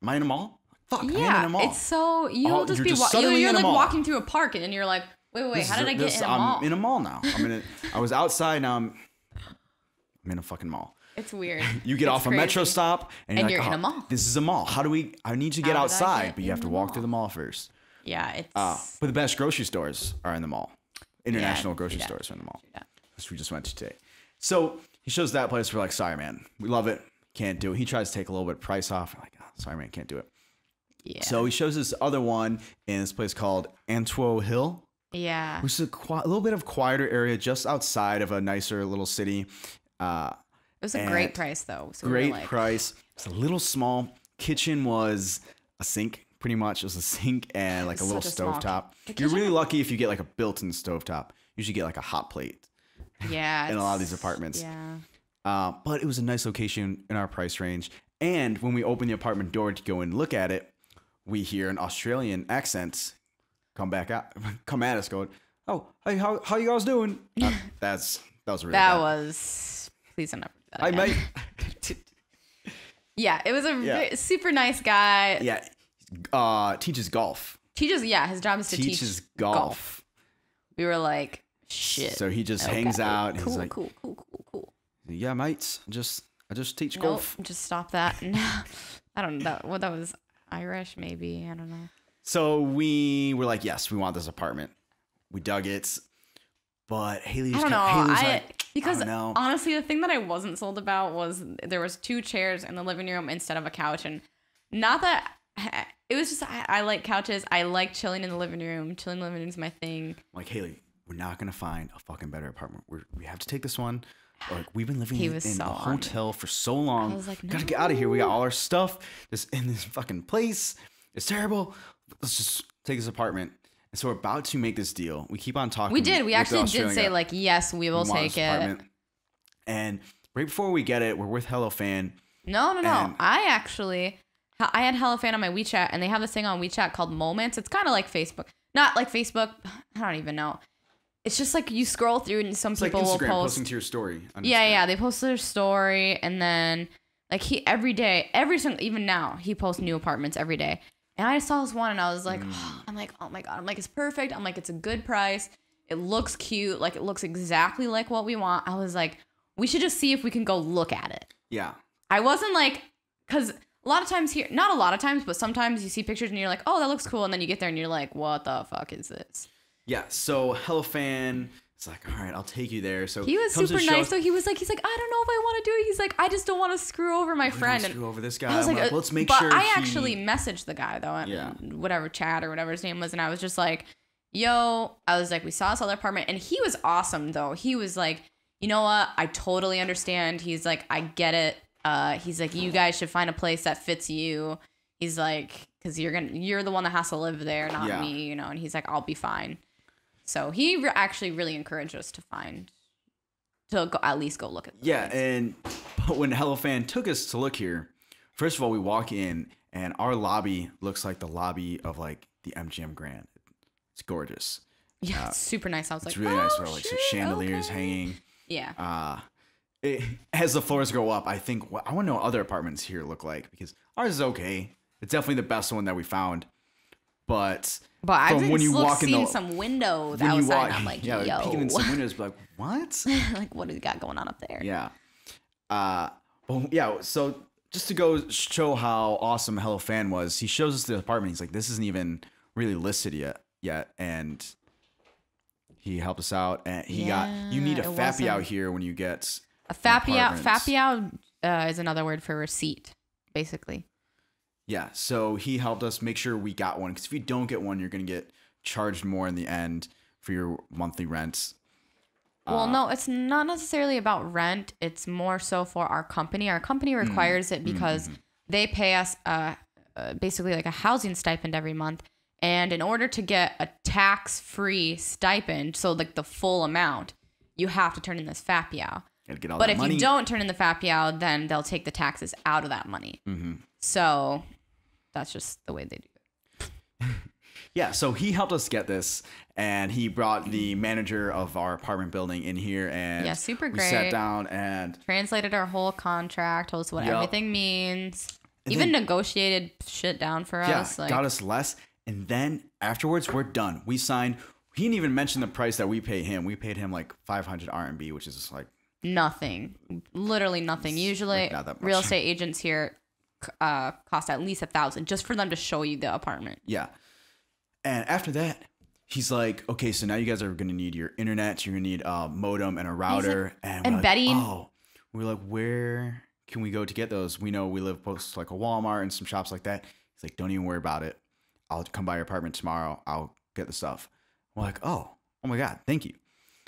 Speaker 1: am I in a mall? Fuck,
Speaker 2: yeah,
Speaker 1: I'm in a mall.
Speaker 2: It's so you're like walking through a park and you're like, wait, how did I get in a mall?
Speaker 1: I'm in a mall now. I was outside, now I'm in a fucking mall.
Speaker 2: It's weird.
Speaker 1: You get off a metro stop and you're
Speaker 2: in a mall.
Speaker 1: This is a mall. I need to get outside, but you have to walk through the mall first.
Speaker 2: Yeah, it's
Speaker 1: but the best grocery stores are in the mall. International grocery stores are in the mall.
Speaker 2: Yeah.
Speaker 1: Which we just went to today. So he shows that place. We're like, sorry, man. We love it. Can't do it. He tries to take a little bit of price off. We're like, oh, sorry, man. Can't do it.
Speaker 2: Yeah.
Speaker 1: So he shows this other one in this place called Antwo Hill.
Speaker 2: Yeah.
Speaker 1: Which is a little bit of quieter area just outside of a nicer little city.
Speaker 2: It was a great price, though. So
Speaker 1: great price. It's a little small. Kitchen was a sink, pretty much. It was a sink and like a little stovetop. You're really lucky if you get like a built-in stovetop. You should get like a hot plate.
Speaker 2: Yeah.
Speaker 1: In a lot of these apartments.
Speaker 2: Yeah.
Speaker 1: But it was a nice location in our price range. And when we open the apartment door to go and look at it, we hear an Australian accent come at us going, oh, hey, how you guys doing? That was really bad.
Speaker 2: Please don't ever do that
Speaker 1: I
Speaker 2: again.
Speaker 1: might.
Speaker 2: Yeah, it was a super nice guy.
Speaker 1: Yeah. Teaches golf.
Speaker 2: His job is to teach golf. We were like, shit.
Speaker 1: So he just hangs out.
Speaker 2: Cool,
Speaker 1: he's like,
Speaker 2: cool.
Speaker 1: Yeah, mates. I just teach golf.
Speaker 2: Just stop that. No, I don't know. That was Irish, maybe. I don't know.
Speaker 1: So we were like, yes, we want this apartment. We dug it. But Hayley was
Speaker 2: honestly, the thing that I wasn't sold about was there was 2 chairs in the living room instead of a couch. And not that it was just, I like couches. I like chilling in the living room. Chilling in the living room is my thing.
Speaker 1: I'm like, Hayley, we're not going to find a fucking better apartment. We have to take this one. Like, we've been living in a hotel for so long.
Speaker 2: I was like, no.
Speaker 1: Gotta get out of here. We got all our stuff just in this fucking place. It's terrible. Let's just take this apartment. And so we're about to make this deal. We keep on talking.
Speaker 2: We did. We actually did say like, yes, we will take it.
Speaker 1: And right before we get it, we're with HelloFan.
Speaker 2: No. I had HelloFan on my WeChat, and they have this thing on WeChat called Moments. It's kind of like Facebook. Not like Facebook. I don't even know. It's just like you scroll through and some people will post.
Speaker 1: Posting to your story.
Speaker 2: Yeah. They post their story, and then like even now, he posts new apartments every day. And I saw this one and I was like, I'm like, oh my God. I'm like, it's perfect. I'm like, it's a good price. It looks cute. Like, it looks exactly like what we want. I was like, we should just see if we can go look at it.
Speaker 1: Yeah.
Speaker 2: I wasn't like, because a lot of times here, not a lot of times, but sometimes you see pictures and you're like, oh, that looks cool. And then you get there and you're like, what the fuck is this?
Speaker 1: Yeah. So HelloFan It's like, all right, I'll take you there. So
Speaker 2: he was super nice. So he's like, I don't know if I want to do it. He's like, I just don't want to screw over my friend.
Speaker 1: Screw over this guy.
Speaker 2: I was like,
Speaker 1: let's make
Speaker 2: but
Speaker 1: sure.
Speaker 2: I actually messaged the guy though, whatever Chad or whatever his name was, and I was just like, yo, I was like, we saw this other apartment, and he was awesome though. He was like, you know what? I totally understand. He's like, I get it. He's like, you guys should find a place that fits you. He's like, because you're the one that has to live there, not me, you know. And he's like, I'll be fine. So he actually really encouraged us to at least go look at the place.
Speaker 1: But when HelloFan took us to look here, first of all, we walk in and our lobby looks like the lobby of like the MGM Grand. It's gorgeous.
Speaker 2: Yeah, it's super nice. I was like,
Speaker 1: it's really nice. Where like some chandeliers hanging.
Speaker 2: Yeah.
Speaker 1: As the floors go up, I think I want to know what other apartments here look like, because ours is okay. It's definitely the best one that we found. But
Speaker 2: I've seen some windows outside. And I'm like, yo.
Speaker 1: Peeking in some windows, like, what?
Speaker 2: Like, what do you got going on up there?
Speaker 1: Yeah. So just to go show how awesome HelloFan was, he shows us the apartment. He's like, this isn't even really listed yet. And he helped us out. And you need a fappy out here when you get
Speaker 2: a fappy out. Fappy out is another word for receipt, basically.
Speaker 1: Yeah, so he helped us make sure we got one, because if you don't get one, you're going to get charged more in the end for your monthly rents.
Speaker 2: Well, no, it's not necessarily about rent. It's more so for our company. Our company requires it because they pay us basically like a housing stipend every month. And in order to get a tax-free stipend, so like the full amount, you have to turn in this FAPIAO. But if you don't turn in the FAPIAO, then they'll take the taxes out of that money. So that's just the way they do it.
Speaker 1: Yeah, so he helped us get this, and he brought the manager of our apartment building in here, and
Speaker 2: super great.
Speaker 1: We sat down and
Speaker 2: translated our whole contract, told us what everything means, and even negotiated shit down for us.
Speaker 1: Yeah, got us less, and then afterwards we're done. We signed. He didn't even mention the price that we pay him. We paid him like 500 RMB, which is like
Speaker 2: nothing, literally nothing. Usually, like real estate agents here cost at least 1,000 just for them to show you the apartment.
Speaker 1: Yeah. And after that, he's like, okay, so now you guys are going to need your internet. You're going to need a modem and a router.
Speaker 2: Like,
Speaker 1: and
Speaker 2: bedding.
Speaker 1: We're like, where can we go to get those? We know we live close to like a Walmart and some shops like that. He's like, don't even worry about it. I'll come by your apartment tomorrow. I'll get the stuff. We're like, oh my God, thank you.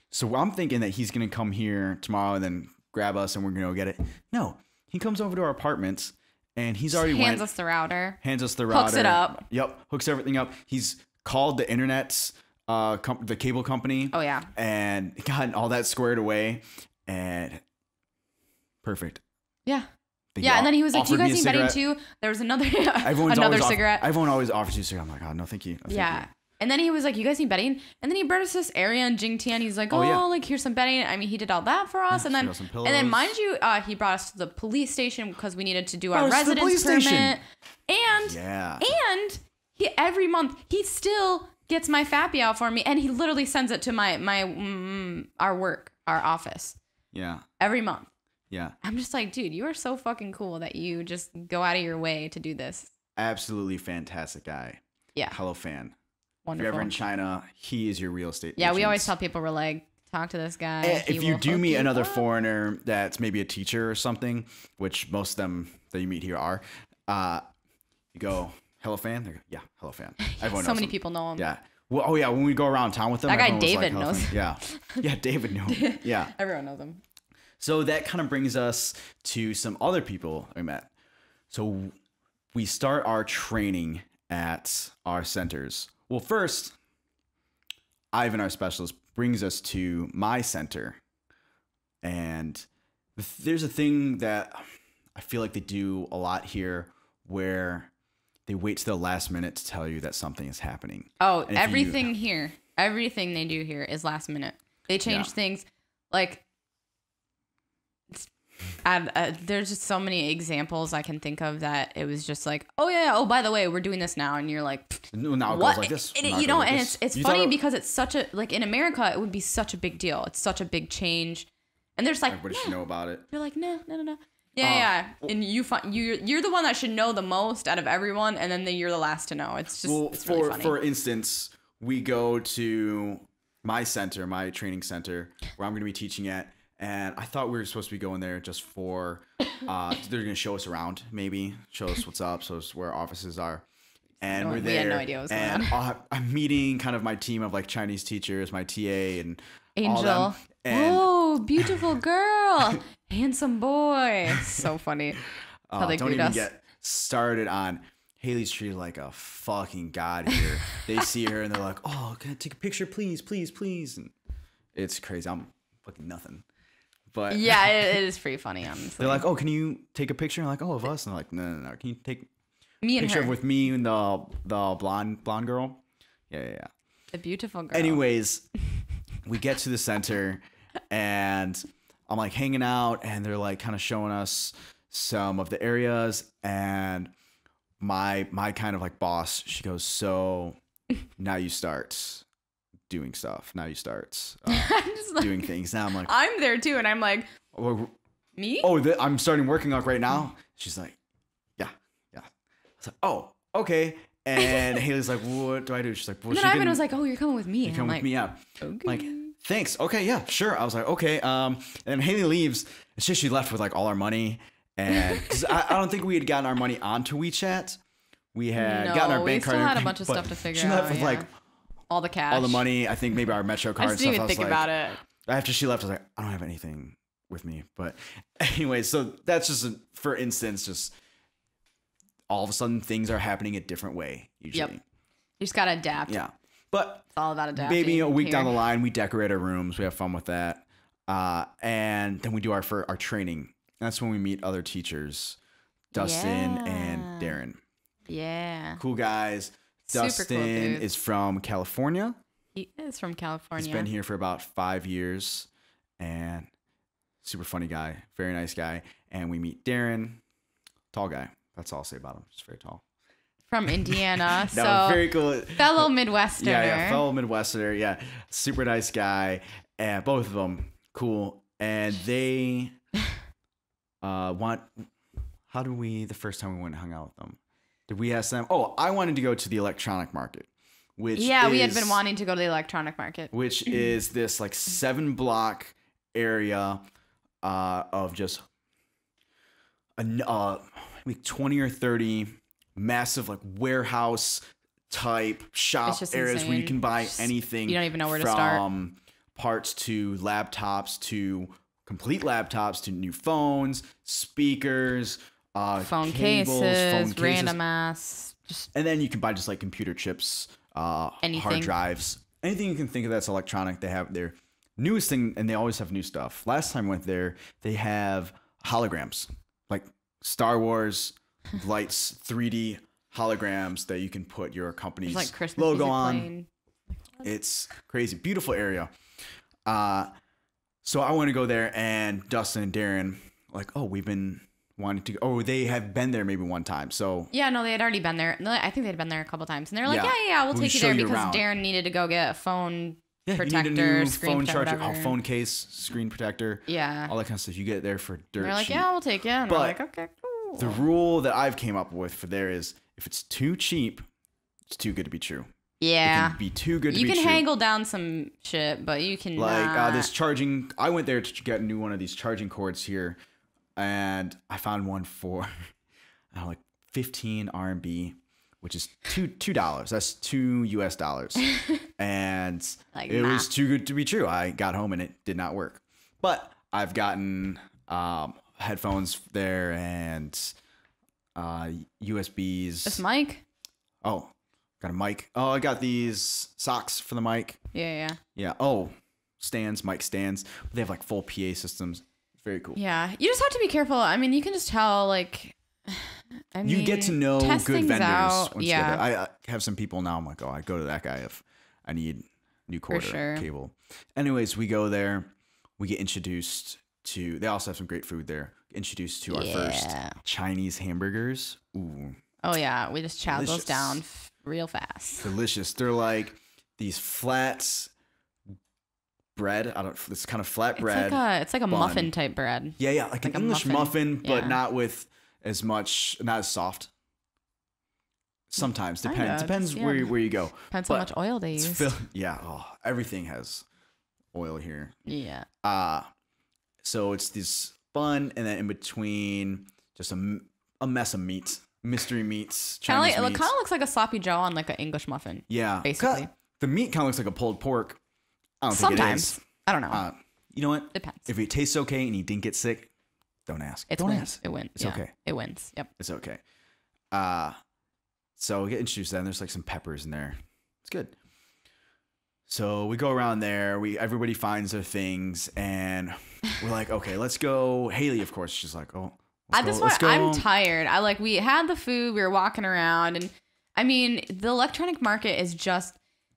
Speaker 1: So I'm thinking that he's going to come here tomorrow and then grab us and we're going to go get it. No, he comes over to our apartments. And he's already
Speaker 2: hands us the router.
Speaker 1: Hooks
Speaker 2: it up.
Speaker 1: Yep, hooks everything up. He's called the internet's the cable company.
Speaker 2: Oh yeah.
Speaker 1: And gotten all that squared away, and perfect.
Speaker 2: Yeah. And then he was like, "Do you guys need bedding too?" There was another cigarette.
Speaker 1: Everyone always offers you a cigarette. I'm like, "Oh no, thank you." No, thank you.
Speaker 2: And then he was like, "You guys need bedding?" And then he brought us this area in Jingtian. He's like, like here's some bedding. I mean, he did all that for us. And then mind you, he brought us to the police station because we needed to do our residence permit. And he every month he still gets my FAPIAO for me, and he literally sends it to our office.
Speaker 1: Yeah.
Speaker 2: Every month.
Speaker 1: Yeah.
Speaker 2: I'm just like, dude, you are so fucking cool that you just go out of your way to do this.
Speaker 1: Absolutely fantastic guy.
Speaker 2: Yeah.
Speaker 1: HelloFan.
Speaker 2: Wonderful.
Speaker 1: If you're ever in China, he is your real estate
Speaker 2: agent.
Speaker 1: We
Speaker 2: always tell people, we're like, talk to this guy.
Speaker 1: If you do meet another foreigner that's maybe a teacher or something, which most of them that you meet here are, you go, HelloFan? They go, yeah, HelloFan. Everyone knows
Speaker 2: many people know him.
Speaker 1: Yeah. Well, when we go around town with them.
Speaker 2: That guy David knows.
Speaker 1: Yeah. Yeah, David knows him. Yeah.
Speaker 2: Everyone knows him.
Speaker 1: So that kind of brings us to some other people we met. So we start our training at our centers. Well, first, Ivan, our specialist, brings us to my center. And there's a thing that I feel like they do a lot here where they wait to the last minute to tell you that something is happening.
Speaker 2: Oh, everything they do here is last minute. They change things. Like, there's just so many examples I can think of that it was just like, oh by the way, we're doing this now, and you're like,
Speaker 1: now it goes like this.
Speaker 2: And it's funny because it's such a, like, in America it would be such a big deal. It's such a big change, and there's like,
Speaker 1: everybody should know about it.
Speaker 2: You're like, no. Yeah. And you're the one that should know the most out of everyone, and then you're the last to know. It's just it's really funny.
Speaker 1: For instance, we go to my center, my training center, where I'm going to be teaching at. And I thought we were supposed to be going there just for, they're going to show us around, maybe show us what's up, show us where our offices are. And we're there. We
Speaker 2: had no idea what was going
Speaker 1: on. I'm meeting kind of my team of like Chinese teachers, my TA, and
Speaker 2: Angel.
Speaker 1: all them. And
Speaker 2: whoa, beautiful girl, handsome boy. So funny. How they
Speaker 1: don't
Speaker 2: greet
Speaker 1: even
Speaker 2: us.
Speaker 1: get started on. Hayley's treated like a fucking god here. They see her and they're like, "Oh, can I take a picture, please, please, please?" And it's crazy. I'm fucking nothing. But
Speaker 2: yeah, it is pretty funny, honestly.
Speaker 1: They're like, "Oh, can you take a picture?" I'm like, "Oh, of us?" And they're like, "No. Can you take
Speaker 2: me and
Speaker 1: picture
Speaker 2: her
Speaker 1: with me and the blonde girl?" Yeah.
Speaker 2: The beautiful girl.
Speaker 1: Anyways, we get to the center and I'm like hanging out, and they're like kind of showing us some of the areas, and my kind of like boss, she goes, "So now you start doing stuff. Now you start doing things." Now I'm like,
Speaker 2: I'm there too, and I'm like, me?
Speaker 1: Oh, I'm starting working out right now. She's like, yeah. I was like, oh, okay. And Hayley's like, what do I do? She's like, well,
Speaker 2: and then Ivan was like, oh, you're coming with me.
Speaker 1: You come with me, yeah.
Speaker 2: Okay.
Speaker 1: Like, thanks. Okay, yeah, sure. I was like, okay. And Hayley leaves. It's just she left with like all our money. And because I don't think we had gotten our money onto WeChat. We had gotten our bank card.
Speaker 2: We still had a bunch of stuff to figure out.
Speaker 1: She left with like
Speaker 2: all the cash,
Speaker 1: all the money. I think maybe our Metro card.
Speaker 2: I didn't even think about it.
Speaker 1: After she left, I was like, I don't have anything with me. But anyway, so that's just for instance, just all of a sudden things are happening a different way. Usually,
Speaker 2: yep. You just gotta adapt.
Speaker 1: Yeah, but
Speaker 2: it's all about adapting.
Speaker 1: Maybe a week down the line, we decorate our rooms. We have fun with that, and then we do our training. That's when we meet other teachers, Dustin and Darren.
Speaker 2: Yeah.
Speaker 1: Cool guys.
Speaker 2: Super
Speaker 1: Dustin
Speaker 2: cool
Speaker 1: is from California.
Speaker 2: He is from California.
Speaker 1: He's been here for about 5 years, and super funny guy, very nice guy. And we meet Darren, tall guy. That's all I'll say about him. Just very tall.
Speaker 2: From Indiana.
Speaker 1: No,
Speaker 2: so
Speaker 1: very cool.
Speaker 2: Fellow Midwesterner.
Speaker 1: Yeah, fellow Midwesterner. Yeah, super nice guy. And both of them cool. And they how did we, the first time we went and hung out with them, did we ask them? Oh, I wanted to go to the electronic market, which
Speaker 2: we had been wanting to go to the electronic market,
Speaker 1: which is this like 7-block area of just like 20 or 30 massive like warehouse type shop areas
Speaker 2: insane.
Speaker 1: where you can buy anything.
Speaker 2: You don't even know where to start.
Speaker 1: From parts to laptops to complete laptops to new phones, speakers,
Speaker 2: phone
Speaker 1: cables,
Speaker 2: cases, random ass.
Speaker 1: And then you can buy just like computer chips,
Speaker 2: anything.
Speaker 1: hard drives, anything you can think of that's electronic. They have their newest thing, and they always have new stuff. Last time I went there, they have holograms, like Star Wars lights, 3D holograms that you can put your company's
Speaker 2: like Christmas
Speaker 1: logo on.
Speaker 2: Playing.
Speaker 1: It's crazy, beautiful area. So I want to go there, and Dustin and Darren like, oh, we've been wanting to go. Oh, they have been there maybe one time. So
Speaker 2: yeah, no, they had already been there. I think they'd been there a couple times, and they're like, yeah, we'll take you
Speaker 1: show
Speaker 2: there
Speaker 1: you
Speaker 2: because
Speaker 1: around.
Speaker 2: Darren needed to go get a phone protector,
Speaker 1: you need a new
Speaker 2: screen
Speaker 1: phone
Speaker 2: protector,
Speaker 1: charger, phone case, screen protector,
Speaker 2: all
Speaker 1: that kind of stuff. You get it there for dirt
Speaker 2: and they're like,
Speaker 1: cheap.
Speaker 2: yeah, we'll take you. And
Speaker 1: but
Speaker 2: we're like, okay, cool.
Speaker 1: The rule that I've came up with for there is if it's too cheap, it's too good to be true.
Speaker 2: Yeah.
Speaker 1: It can be too good to be true.
Speaker 2: You can haggle down some shit, but you can
Speaker 1: this charging. I went there to get one of these charging cords here, and I found one for like 15 RMB, which is $2. That's $2 US. And it was too good to be true. I got home and it did not work. But I've gotten headphones there and USBs.
Speaker 2: This mic?
Speaker 1: Oh, got a mic. Oh, I got these socks for the mic.
Speaker 2: Yeah.
Speaker 1: Oh, mic stands. They have like full PA systems. Very cool.
Speaker 2: Yeah. You just have to be careful. I mean, you can just tell, like,
Speaker 1: you get to know good vendors.
Speaker 2: Out.
Speaker 1: Once you get there. I have some people now. I'm like, oh, I go to that guy if I need new cord or cable. Anyways, we go there. We get introduced to. They also have some great food there. Introduced to our first Chinese hamburgers. Ooh.
Speaker 2: Oh yeah, we just chow those down real fast.
Speaker 1: Delicious. They're like these flat bread. It's kind of flat bread.
Speaker 2: It's like a muffin type bread.
Speaker 1: Yeah, like an English muffin, but not with as much, not as soft. Sometimes
Speaker 2: Kinda,
Speaker 1: depends
Speaker 2: yeah.
Speaker 1: where you go.
Speaker 2: Depends how much oil they
Speaker 1: It's
Speaker 2: use.
Speaker 1: yeah. Oh, everything has oil here.
Speaker 2: Yeah.
Speaker 1: So it's this fun, and then in between, just a mess of meats, mystery meats, Chinese
Speaker 2: It
Speaker 1: meats.
Speaker 2: kind of looks like a sloppy Joe on like an English muffin.
Speaker 1: Yeah,
Speaker 2: basically.
Speaker 1: the meat kind of looks like a pulled pork. I don't
Speaker 2: Sometimes.
Speaker 1: think it is.
Speaker 2: I don't know.
Speaker 1: You know what?
Speaker 2: Depends.
Speaker 1: If it tastes okay and you didn't get sick, don't ask.
Speaker 2: It
Speaker 1: don't
Speaker 2: wins.
Speaker 1: ask.
Speaker 2: It wins.
Speaker 1: It's
Speaker 2: yeah.
Speaker 1: okay.
Speaker 2: It wins. Yep.
Speaker 1: It's okay. So we get introduced to that, and there's like some peppers in there. It's good. So we go around there. Everybody finds their things, and we're like, okay, let's go. Haley, of course, she's like, oh,
Speaker 2: At this point, I'm tired. We had the food. We were walking around, and I mean, the electronic market is just.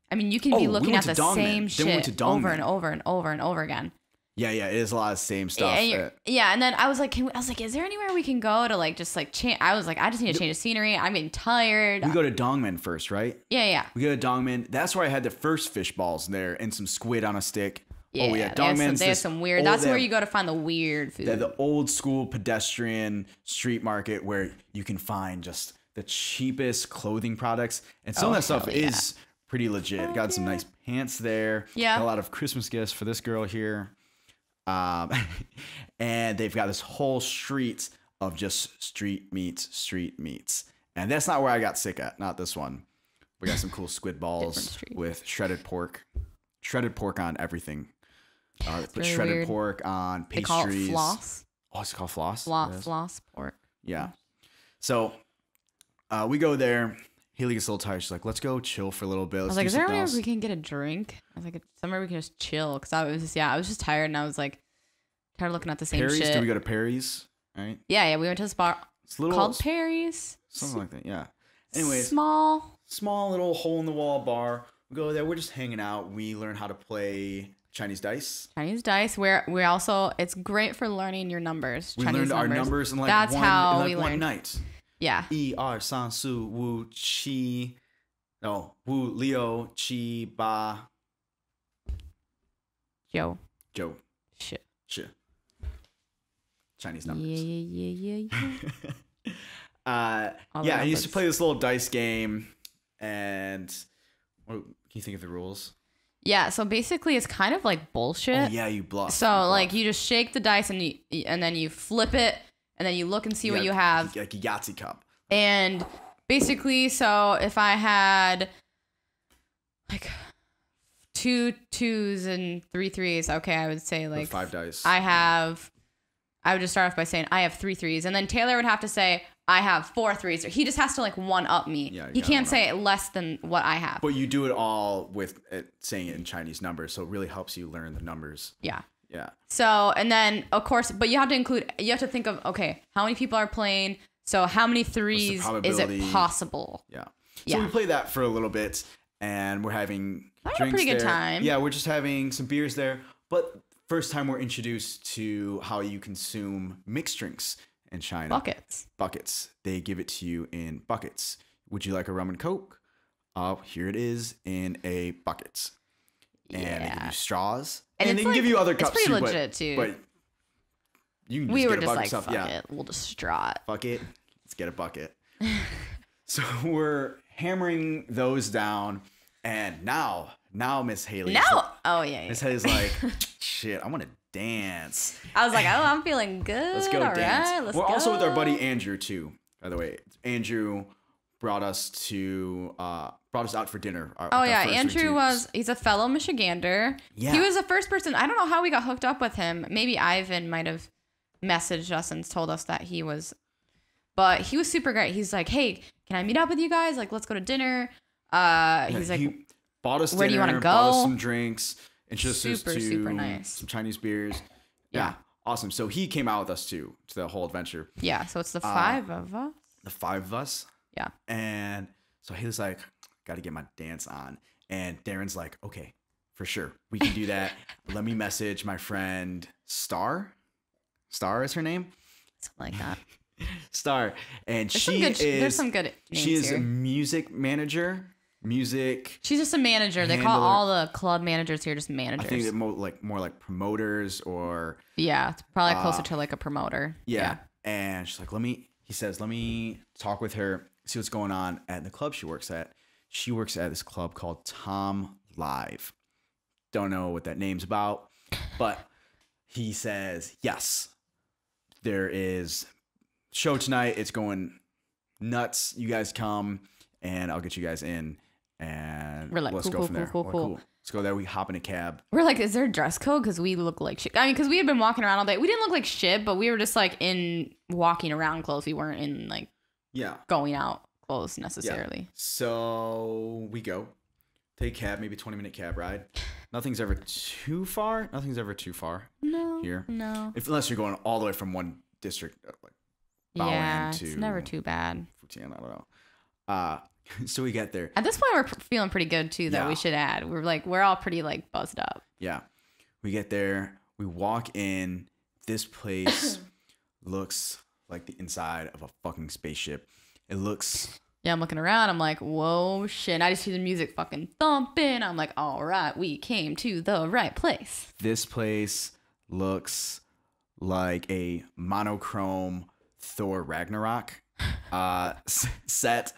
Speaker 2: I mean, you can be looking at the same shit over and over and over and over again.
Speaker 1: Yeah, it is a lot of the same stuff.
Speaker 2: And then I was like, is there anywhere we can go to change? I was like, I just need to change the scenery. I'm getting tired.
Speaker 1: We go to Dongmen first, right?
Speaker 2: Yeah.
Speaker 1: We go to Dongmen. That's where I had the first fish balls there and some squid on a stick.
Speaker 2: Yeah,
Speaker 1: we had Dongmen.
Speaker 2: They have some weird. That's where you go to find the weird food.
Speaker 1: They're the old school pedestrian street market where you can find just the cheapest clothing products, and some of that stuff is pretty legit. Got some nice pants there.
Speaker 2: Yeah.
Speaker 1: Got a lot of Christmas gifts for this girl here. And they've got this whole street of just street meats. And that's not where I got sick at. Not this one. We got some cool squid balls with shredded pork on everything. They put shredded weird. Pork on pastries. They call it
Speaker 2: floss.
Speaker 1: Oh, it's called floss?
Speaker 2: Floss pork.
Speaker 1: Yeah. So we go there. Haley gets a little tired. She's like, let's go chill for a little bit.
Speaker 2: I was like, is there anywhere we can get a drink? I was like, somewhere we can just chill. Because I was just tired, and I was like, tired of looking at the same
Speaker 1: Perry's?
Speaker 2: shit.
Speaker 1: Did we go to Perry's? Right?
Speaker 2: Yeah. We went to a spot called Perry's.
Speaker 1: Something like that, yeah. Anyways.
Speaker 2: Small
Speaker 1: little hole in the wall bar. We go there. We're just hanging out. We learn how to play Chinese dice.
Speaker 2: Where we also, it's great for learning your numbers.
Speaker 1: We learned our numbers in one night.
Speaker 2: Yeah.
Speaker 1: 1、2、3、4、5、6 No, 5、6、7、8
Speaker 2: Joe.
Speaker 1: Shit. Chinese numbers.
Speaker 2: Yeah.
Speaker 1: I used to play this little dice game, and what can you think of the rules?
Speaker 2: Yeah, so basically it's kind of like bullshit.
Speaker 1: Oh yeah, you bluff.
Speaker 2: So you just shake the dice and then you flip it, and then you look and see what you have.
Speaker 1: Like a Yahtzee cup.
Speaker 2: And basically, so if I had like 2 2s and 3 3s, okay, I would say like
Speaker 1: 5 dice.
Speaker 2: I would just start off by saying I have 3 3s, and then Taylor would have to say I have 4 3s. He just has to one up me. Yeah, he can't say less than what I have.
Speaker 1: But you do it all with saying it in Chinese numbers, so it really helps you learn the numbers.
Speaker 2: Yeah.
Speaker 1: Yeah.
Speaker 2: So, and then of course, but you have to think of, okay, how many people are playing? So how many 3s is it possible?
Speaker 1: Yeah. So we play that for a little bit, and we're having drinks
Speaker 2: a pretty good
Speaker 1: there.
Speaker 2: time.
Speaker 1: Yeah, we're just having some beers there. But first time we're introduced to how you consume mixed drinks in China. Buckets. They give it to you in buckets. Would you like a rum and coke? Here it is in a bucket. And they give you straws. And they can give you other cups
Speaker 2: too. It's pretty legit too.
Speaker 1: But you can just
Speaker 2: we were
Speaker 1: get a
Speaker 2: just
Speaker 1: bucket
Speaker 2: like,
Speaker 1: stuff.
Speaker 2: fuck it. We'll just straw it.
Speaker 1: Fuck it. Let's get a bucket. So we're hammering those down. And now Miss Haley.
Speaker 2: Miss
Speaker 1: Haley's like, shit, I want to dance.
Speaker 2: I was like, oh, I'm feeling good.
Speaker 1: Let's go dance.
Speaker 2: Right,
Speaker 1: we're also with our buddy Andrew too, by the way. Andrew brought us out for dinner.
Speaker 2: Andrew he's a fellow Michigander. Yeah. He was the first person. I don't know how we got hooked up with him. Maybe Ivan might have messaged us and told us that he was, but he was super great. He's like, hey, can I meet up with you guys? Like, let's go to dinner. He's like,
Speaker 1: he bought us
Speaker 2: where
Speaker 1: dinner,
Speaker 2: do you want to go?
Speaker 1: Bought us some drinks, introduced us to
Speaker 2: super nice.
Speaker 1: Some Chinese beers. Yeah. Awesome. So he came out with us too to the whole adventure.
Speaker 2: Yeah. So it's the 5 of us.
Speaker 1: The 5 of us.
Speaker 2: Yeah.
Speaker 1: And so he was like, got to get my dance on. And Darren's like, okay, for sure. We can do that. Let me message my friend Star. Star is her name?
Speaker 2: Something like that.
Speaker 1: Star. And
Speaker 2: there's some good names
Speaker 1: She is
Speaker 2: here.
Speaker 1: a music manager.
Speaker 2: She's just a manager. They call all the club managers here just managers.
Speaker 1: I think they're more like promoters or...
Speaker 2: Yeah, it's probably closer to like a promoter.
Speaker 1: Yeah. And she's like, let me talk with her. see what's going on at the club she works at. She works at this club called Tom Live. Don't know what that name's about, but he says, yes, there is show tonight. It's going nuts. You guys come and I'll get you guys in and
Speaker 2: We're like,
Speaker 1: let's go from there. Cool. Let's go there. We hop in a cab.
Speaker 2: We're like, is there a dress code? Because we look like shit. I mean, because we had been walking around all day. We didn't look like shit, but we were just like in walking around clothes. We weren't in like going out clothes necessarily. Yeah.
Speaker 1: So we go. Take a cab, maybe 20-minute cab ride. Nothing's ever too far.
Speaker 2: No.
Speaker 1: Here.
Speaker 2: No.
Speaker 1: Unless you're going all the way from one district, like Bao'an to
Speaker 2: it's never too bad.
Speaker 1: Futian, I don't know. So we get there.
Speaker 2: At this point, we're feeling pretty good too. That we should add. We're all pretty like buzzed up.
Speaker 1: Yeah. We get there. We walk in. This place looks like the inside of a fucking spaceship. It looks.
Speaker 2: Yeah, I'm looking around. I'm like, whoa, shit. And I just hear the music fucking thumping. I'm like, all right, we came to the right place.
Speaker 1: This place looks like a monochrome Thor Ragnarok set.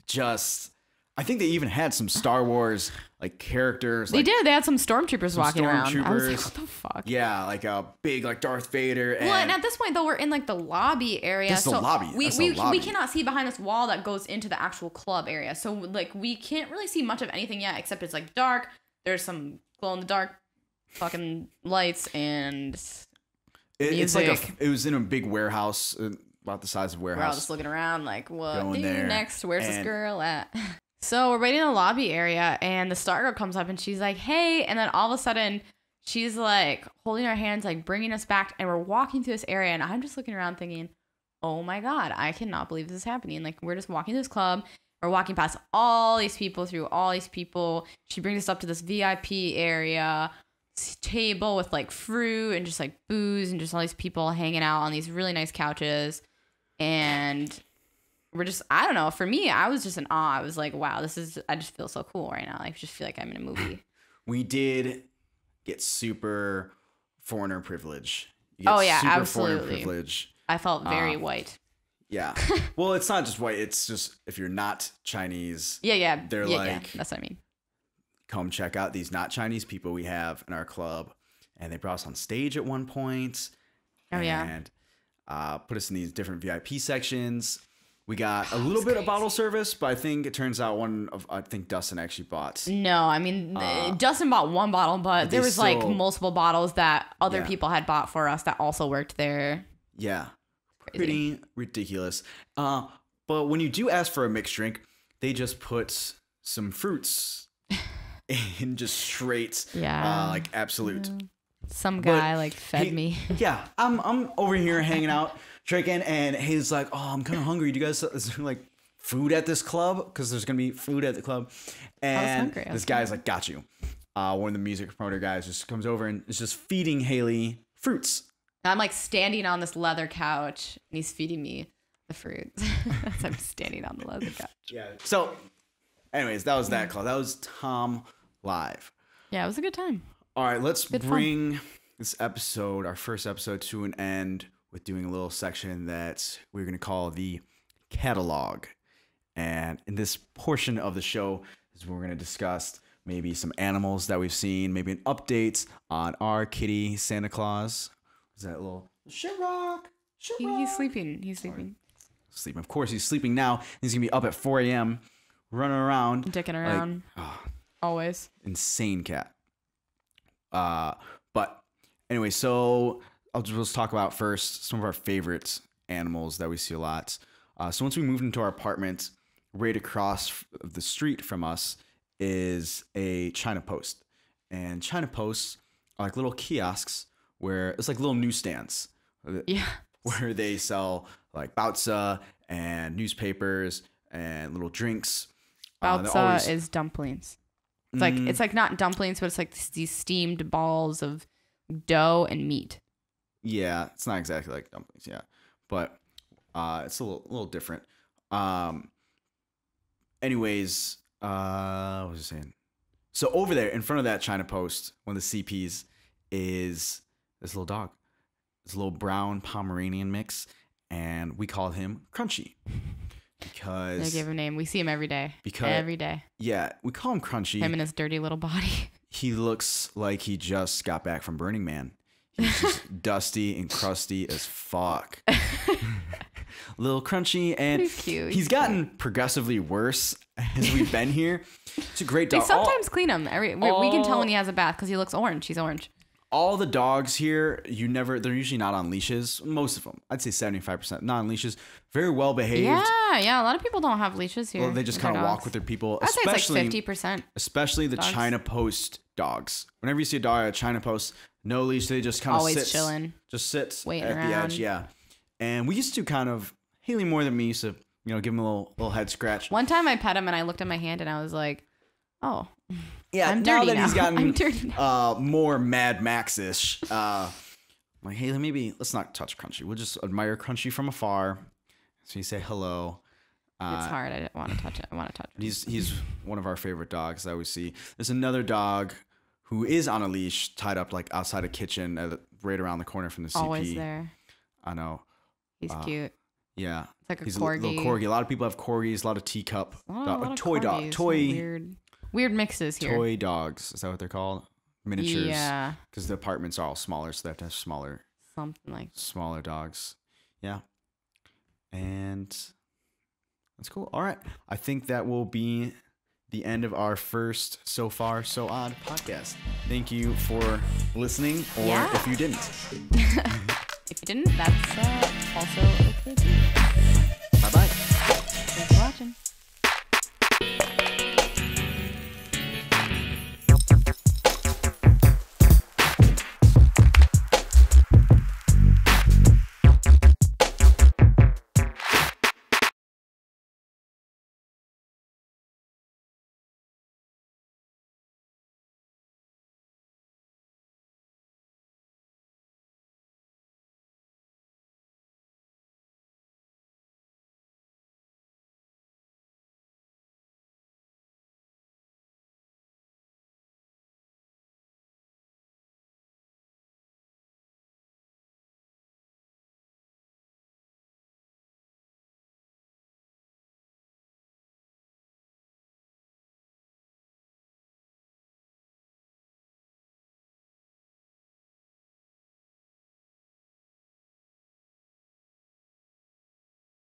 Speaker 1: Just, I think they even had some Star Wars like characters.
Speaker 2: They did. They had some stormtroopers walking around. I was like, what the fuck?
Speaker 1: Yeah, like a big like Darth Vader.
Speaker 2: Well, and at this point though, we're in like the lobby area.
Speaker 1: This is the lobby.
Speaker 2: We cannot see behind this wall that goes into the actual club area. So like we can't really see much of anything yet, except it's like dark. There's some glow in the dark fucking lights and
Speaker 1: it's like it was in a big warehouse. About the size of warehouse.
Speaker 2: We're all just looking around like, what do next? Where's this girl at? So we're waiting in the lobby area and the star girl comes up and she's like, hey. And then all of a sudden she's like holding our hands, like bringing us back. And we're walking through this area and I'm just looking around thinking, oh my God, I cannot believe this is happening. Like we're just walking to this club. We're walking past all these people, through all these people. She brings us up to this VIP area table with like fruit and just like booze and just all these people hanging out on these really nice couches. And we're just, I don't know. For me, I was just in awe. I was like, wow, I just feel so cool right now. I just feel like I'm in a movie.
Speaker 1: We did get super foreigner privilege.
Speaker 2: Absolutely. Privilege. I felt very white.
Speaker 1: Yeah. Well, it's not just white. It's just if you're not Chinese. They're like,
Speaker 2: that's what I mean.
Speaker 1: Come check out these not Chinese people we have in our club. And they brought us on stage at one point. And put us in these different VIP sections. We got a little bit of bottle service, but I think it turns out I think Dustin actually bought.
Speaker 2: No, I mean, Dustin bought one bottle, but there was like multiple bottles that other people had bought for us that also worked there.
Speaker 1: Yeah. Pretty ridiculous. But when you do ask for a mixed drink, they just put some fruits in just straight, like Absolute.
Speaker 2: Some guy fed me.
Speaker 1: Yeah, I'm over here hanging out, drinking, and he's like, "Oh, I'm kind of hungry. Do you guys is there like food at this club? Because there's gonna be food at the club." And this guy's like, "Got you." One of the music promoter guys just comes over and is just feeding Hayley fruits.
Speaker 2: I'm like standing on this leather couch, and he's feeding me the fruits. I'm standing on the leather couch.
Speaker 1: Yeah. So, anyways, that was that club. That was Tom Live.
Speaker 2: Yeah, it was a good time.
Speaker 1: All right, let's bring this episode, our first episode, to an end with doing a little section that we're going to call the catalog. And in this portion of the show is where we're going to discuss maybe some animals that we've seen, maybe an update on our kitty Santa Claus. Is that a little Shimrock?
Speaker 2: He's sleeping.
Speaker 1: Sleeping. Of course, he's sleeping now. He's going to be up at 4 a.m. running around.
Speaker 2: Dicking around. Always.
Speaker 1: Insane cat. But anyway, so let's talk about first some of our favorite animals that we see a lot. So once we moved into our apartment, right across the street from us is a China Post. And China Posts are like little kiosks where it's like little newsstands.
Speaker 2: Yeah.
Speaker 1: Where they sell like baozi and newspapers and little drinks.
Speaker 2: Baozi is dumplings. It's like not dumplings, but it's like these steamed balls of dough and meat.
Speaker 1: Yeah, it's not exactly like dumplings, but it's a little different. Anyways, what was I saying? So over there in front of that China Post, one of the CPs is this little dog. It's a little brown Pomeranian mix, and we call him Crunchy. because
Speaker 2: They give him a name. We see him every day. Every day.
Speaker 1: Yeah, we call him Crunchy.
Speaker 2: Him and his dirty little body.
Speaker 1: He looks like he just got back from Burning Man. He's just dusty and crusty as fuck. Little Crunchy, and
Speaker 2: he's cute.
Speaker 1: He's gotten progressively worse as we've been here. It's a great dog.
Speaker 2: They sometimes clean him. We can tell when he has a bath because he looks orange. He's orange.
Speaker 1: All the dogs here, they're usually not on leashes. Most of them, I'd say 75% not on leashes. Very well behaved.
Speaker 2: Yeah. A lot of people don't have leashes here.
Speaker 1: Well, they just kind of walk with their people.
Speaker 2: I'd say it's like 50%.
Speaker 1: Especially the
Speaker 2: dogs.
Speaker 1: China Post dogs. Whenever you see a dog at a China Post, no leash, they just kind of
Speaker 2: always chilling,
Speaker 1: just sits
Speaker 2: waiting
Speaker 1: at
Speaker 2: around.
Speaker 1: the edge. Yeah, and we used to kind of Hayley more than me, so give him a little head scratch.
Speaker 2: One time I pet him and I looked at my hand and I was like, oh.
Speaker 1: Yeah,
Speaker 2: I'm
Speaker 1: now
Speaker 2: dirty
Speaker 1: that he's gotten
Speaker 2: I'm dirty now.
Speaker 1: More Mad Max-ish, like, Hayley, maybe let's not touch Crunchy. We'll just admire Crunchy from afar. So you say hello.
Speaker 2: It's hard. I didn't want to touch it. I want to touch it.
Speaker 1: He's one of our favorite dogs that we see. There's another dog who is on a leash, tied up like outside a kitchen, right around the corner from the CP.
Speaker 2: Always there.
Speaker 1: I know.
Speaker 2: He's cute.
Speaker 1: Yeah,
Speaker 2: it's like a
Speaker 1: he's
Speaker 2: corgi.
Speaker 1: A little corgi. A lot of people have corgis. A lot of teacup,
Speaker 2: a lot of
Speaker 1: toy dog,
Speaker 2: toy. Weird mixes here.
Speaker 1: Toy dogs. Is that what they're called? Miniatures.
Speaker 2: Yeah.
Speaker 1: Because the apartments are all smaller, so they have to have smaller dogs. Yeah. And that's cool. All right. I think that will be the end of our first So Far So Odd podcast. Thank you for listening, or if you didn't.
Speaker 2: If you didn't, that's also okay too.
Speaker 1: Bye-bye.
Speaker 2: Thanks for watching.